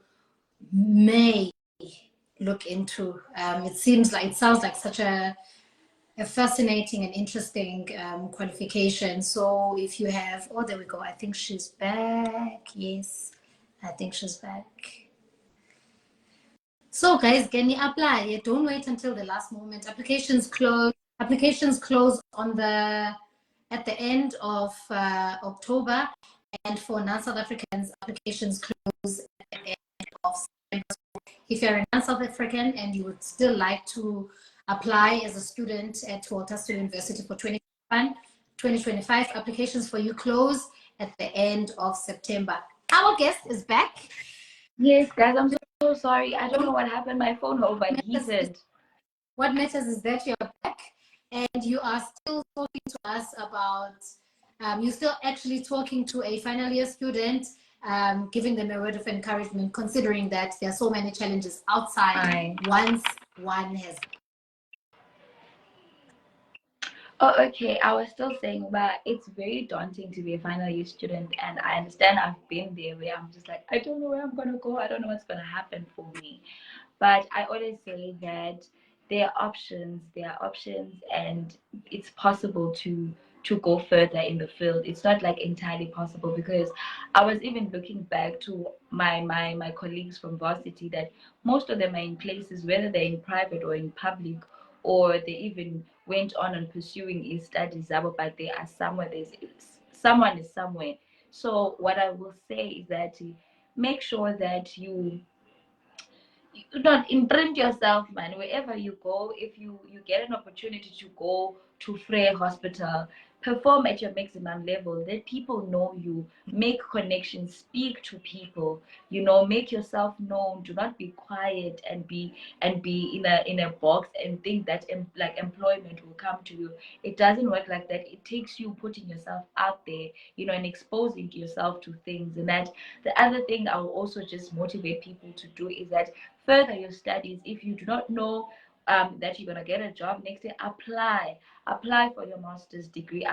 may look into. It sounds like such a fascinating and interesting qualification. So if you have, oh, there we go. I think she's back. Yes, I think she's back. So guys, can you apply? Don't wait until the last moment. Applications close. Applications close at the end of October, and for non-South Africans, applications close at the end of September. If you're a non-South African and you would still like to apply as a student at Walter Sisulu University for 2025, applications for you close at the end of September. Our guest is back. Yes, guys, I'm so sorry. I don't know what happened. My phone overheated. What matters is that you're back and you are still talking to us about, you're still actually talking to a final year student, giving them a word of encouragement, considering that there are so many challenges outside once one has. Oh, okay. I was still saying, but it's very daunting to be a final year student, and I understand I've been there where I'm just like, I don't know where I'm gonna go. I don't know what's gonna happen for me. But I always say that there are options, and it's possible to go further in the field. It's not like entirely possible, because I was even looking back to my colleagues from varsity, that most of them are in places, whether they're in private or in public, or they even went on and pursuing his studies, but they are somewhere. Someone is somewhere. So what I will say is that make sure that you not imprint yourself, man. Wherever you go, if you get an opportunity to go to Frey Hospital, perform at your maximum level. Let people know you. Make connections. Speak to people. Make yourself known. Do not be quiet and be in a box and think that employment will come to you. It doesn't work like that. It takes you putting yourself out there, and exposing yourself to things. And that the other thing I will also just motivate people to do is that further your studies. If you do not know that you're going to get a job next year, apply for your master's degree.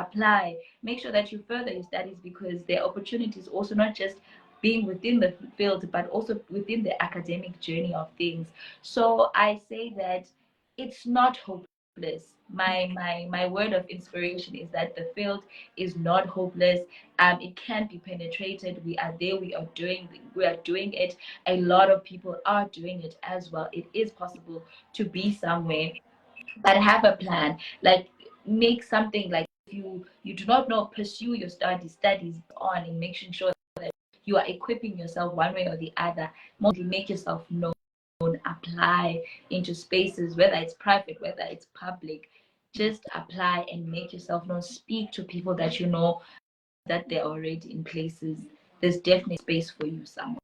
Make sure that you further your studies, because there are opportunities also, not just being within the field, but also within the academic journey of things. So I say that it's not hopeless. My word of inspiration is that the field is not hopeless. It can be penetrated. We are there. We are doing it. A lot of people are doing it as well. It is possible to be somewhere, but have a plan. Like, make something, like, if you do not know, pursue your studies on, and making sure that you are equipping yourself one way or the other. Mostly make yourself known. Apply into spaces, whether it's private, whether it's public. Just apply and make yourself known. Speak to people that you know that they're already in places. There's definitely space for you somewhere.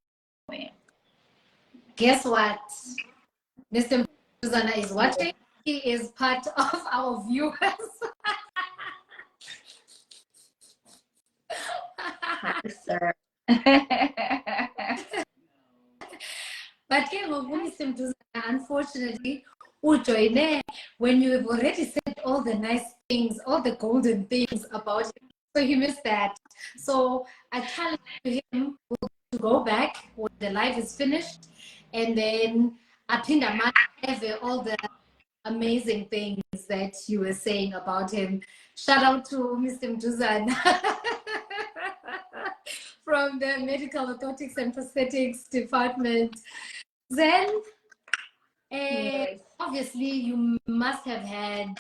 Guess what? Mr. Zana is watching. He is part of our viewers. Hi, sir. But Mr. unfortunately, when you have already said all the nice things, all the golden things about him, so he missed that. So I challenge him to go back when the live is finished, and then Apinda have all the amazing things that you were saying about him. Shout out to Mr. Mjuzan from the Medical Orthotics and Prosthetics Department. Then, Yes. obviously, you must have had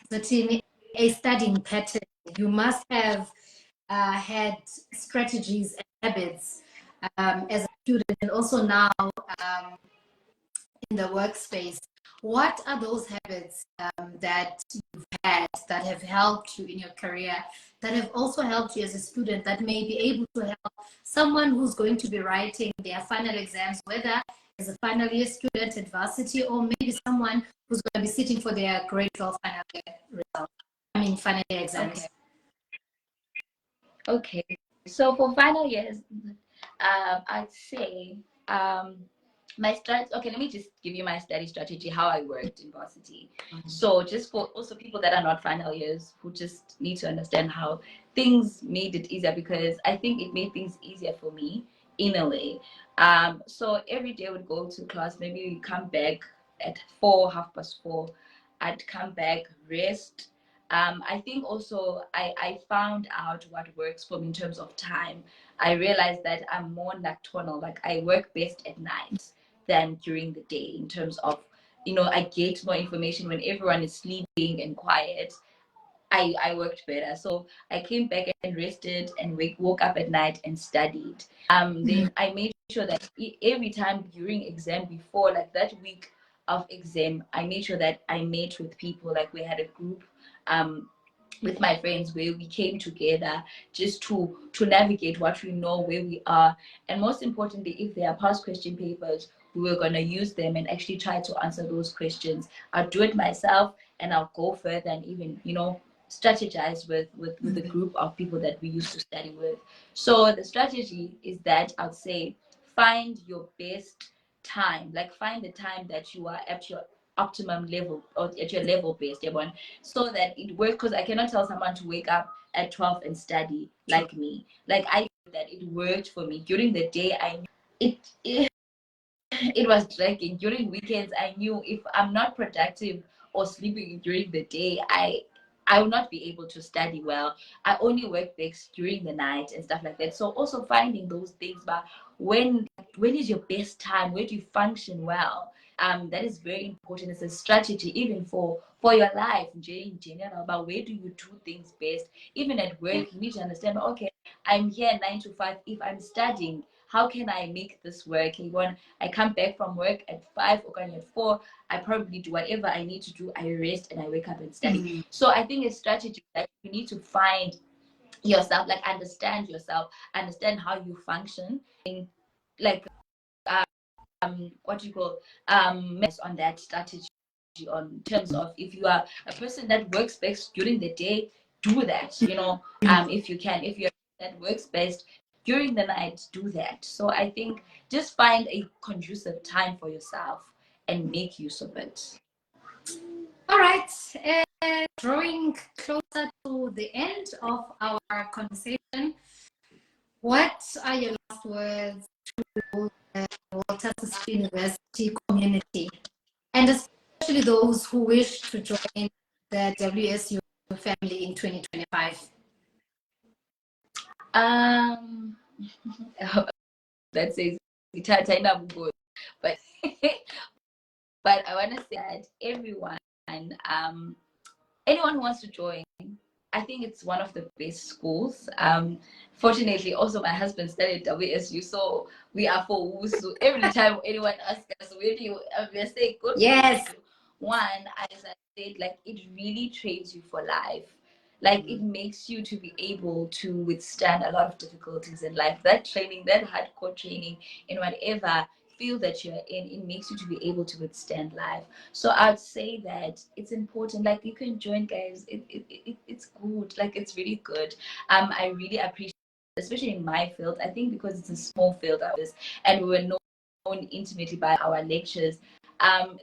the team a studying pattern. You must have had strategies and habits as a student, and also now in the workspace. What are those habits that you've had that have helped you in your career, that have also helped you as a student, that may be able to help someone who's going to be writing their final exams, whether as a final year student at varsity, or maybe someone who's going to be sitting for their grade 12 final year result? I mean, final year exams. Okay. So for final years, I'd say my strat. Okay, let me just give you my study strategy, how I worked in varsity. So just for also people that are not final years who just need to understand how things made it easier, because I think it made things easier for me in a way. So every day I would go to class, maybe we come back at 4, 4:30. I'd come back, rest. I think also I found out what works for me in terms of time. I realized that I'm more nocturnal, like I work best at night than during the day in terms of, I get more information when everyone is sleeping and quiet. I worked better. So I came back and rested and woke up at night and studied. Then I made sure that every time during exam, before like that week of exam, I made sure that I met with people. Like we had a group with my friends where we came together just to navigate what we know, where we are, and most importantly, if there are past question papers, we were going to use them and actually try to answer those questions. I'll do it myself, and I'll go further and even strategize with a group of people that we used to study with. So the strategy is that I'll say find your best time, like find the time that you are at your optimum level or at your level best, everyone, so that it works. Because I cannot tell someone to wake up at 12 and study like me. Like I that it worked for me during the day. I knew it was dragging. During weekends, I knew if I'm not productive or sleeping during the day, I will not be able to study well. I only work best during the night and stuff like that. So also finding those things, but when is your best time? Where do you function well? That is very important. It's a strategy even for your life in general, about where do you do things best. Even at work, you need to understand, okay, I'm here 9 to 5. If I'm studying, how can I make this work? When I come back from work at 5 or at 4, I probably do whatever I need to do. I rest and I wake up and study. So I think a strategy that you need to find yourself, like understand yourself, understand how you function, and like what you call on that strategy, on terms of if you are a person that works best during the day, do that. If you can, if you're that works best during the night, do that. So I think just find a conducive time for yourself and make use of it. All right, drawing closer to the end of our conversation, what are your last words to the Walter Sisulu University community, and especially those who wish to join the WSU family in 2025? That says good, but but I want to say that everyone, anyone who wants to join, I think it's one of the best schools. Fortunately, also my husband studied at WSU, so we are for WUSU. Every time anyone asks us, where do you, we say, go to Yes. WSU. One, as I said, like it really trains you for life. Like it makes you to be able to withstand a lot of difficulties in life. That training, that hardcore training in whatever field that you're in, it makes you to be able to withstand life. So I'd say that it's important. Like you can join, guys. It's good. Like it's really good. I really appreciate, especially in my field. I think because it's a small field, and we were known intimately by our lectures.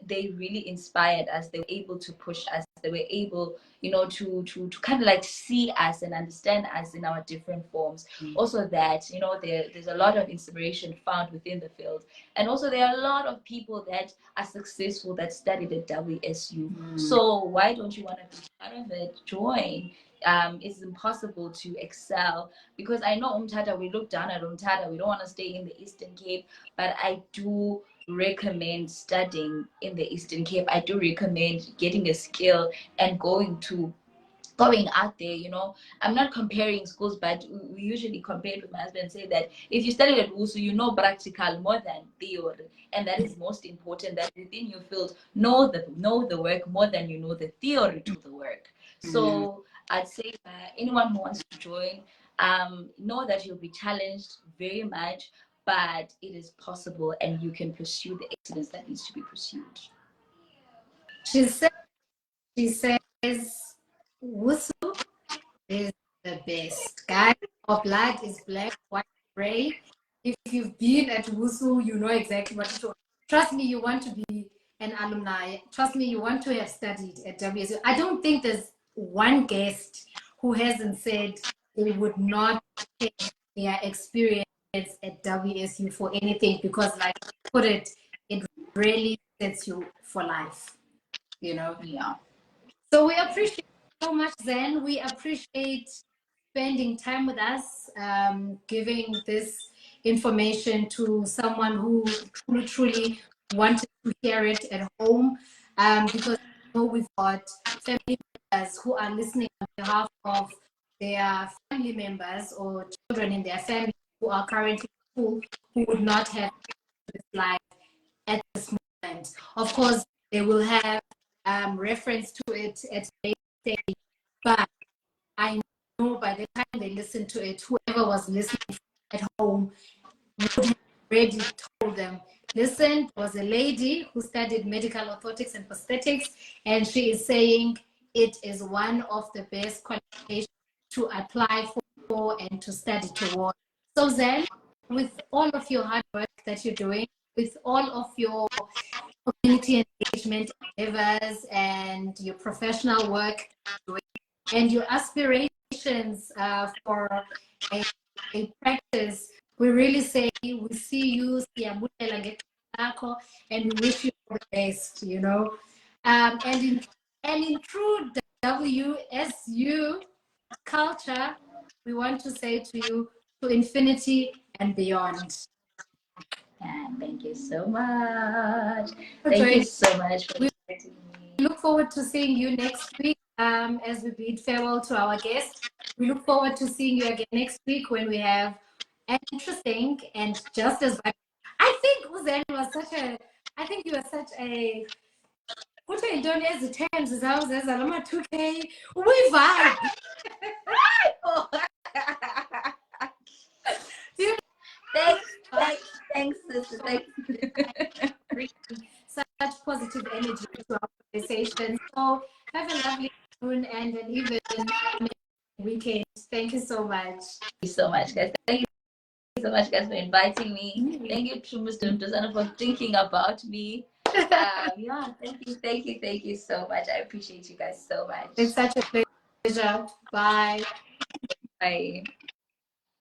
They really inspired us. They were able to push us. They were able, to kind of like see us and understand us in our different forms. Also that, there's a lot of inspiration found within the field. And also there are a lot of people that are successful that studied at WSU. So why don't you want to be part of it? Join. It's impossible to excel, because I know Umtata, we look down at Umtata, we don't want to stay in the Eastern Cape, but I do recommend studying in the Eastern Cape. I do recommend getting a skill and going to going out there, you know. I'm not comparing schools, but we usually compare it with my husband and say that if you studied at WUSU, you know practical more than theory. And that is most important, that within your field, know the work more than you know the theory to the work. So I'd say anyone who wants to join, know that you'll be challenged very much, but it is possible and you can pursue the excellence that needs to be pursued. She says, WUSU is the best. Guys, our blood is black, white, gray. If you've been at WUSU, you know exactly what to do. Trust me, you want to be an alumni. Trust me, you want to have studied at WSU. I don't think there's one guest who hasn't said they would not take their experience at WSU for anything, because like you put it, it really sets you for life, you know? Yeah. So we appreciate so much, Zen. We appreciate spending time with us, giving this information to someone who truly wanted to hear it at home, because you know we've got family members who are listening on behalf of their family members or children in their family who are currently in school, who would not have this life at this moment. Of course, they will have reference to it at a later stage, but I know by the time they listen to it, whoever was listening at home would have already told them, listen, there was a lady who studied medical orthotics and prosthetics, and she is saying it is one of the best qualifications to apply for and to study towards. So Zen, with all of your hard work that you're doing, with all of your community engagement endeavors and your professional work and your aspirations for a practice, we really say we see you, and we wish you all the best, you know. And in true WSU culture, we want to say to you, to infinity and beyond. And thank you so much. Thank you so much for inviting me. We look forward to seeing you next week as we bid farewell to our guests. We look forward to seeing you again next week when we have an interesting and just as I think Uzan was such a, I think you are such a, what I don't as the terms is how there's a lot 2K. We vibe. Thanks, sister. Thanks. Such positive energy to our conversation. So have a lovely afternoon and an even weekend. Thank you so much. Thank you so much, guys. Thank you so much, guys, for inviting me. Thank you to Mr. Ntozana for thinking about me. Yeah, thank you so much. I appreciate you guys so much. It's such a pleasure. Bye. Bye.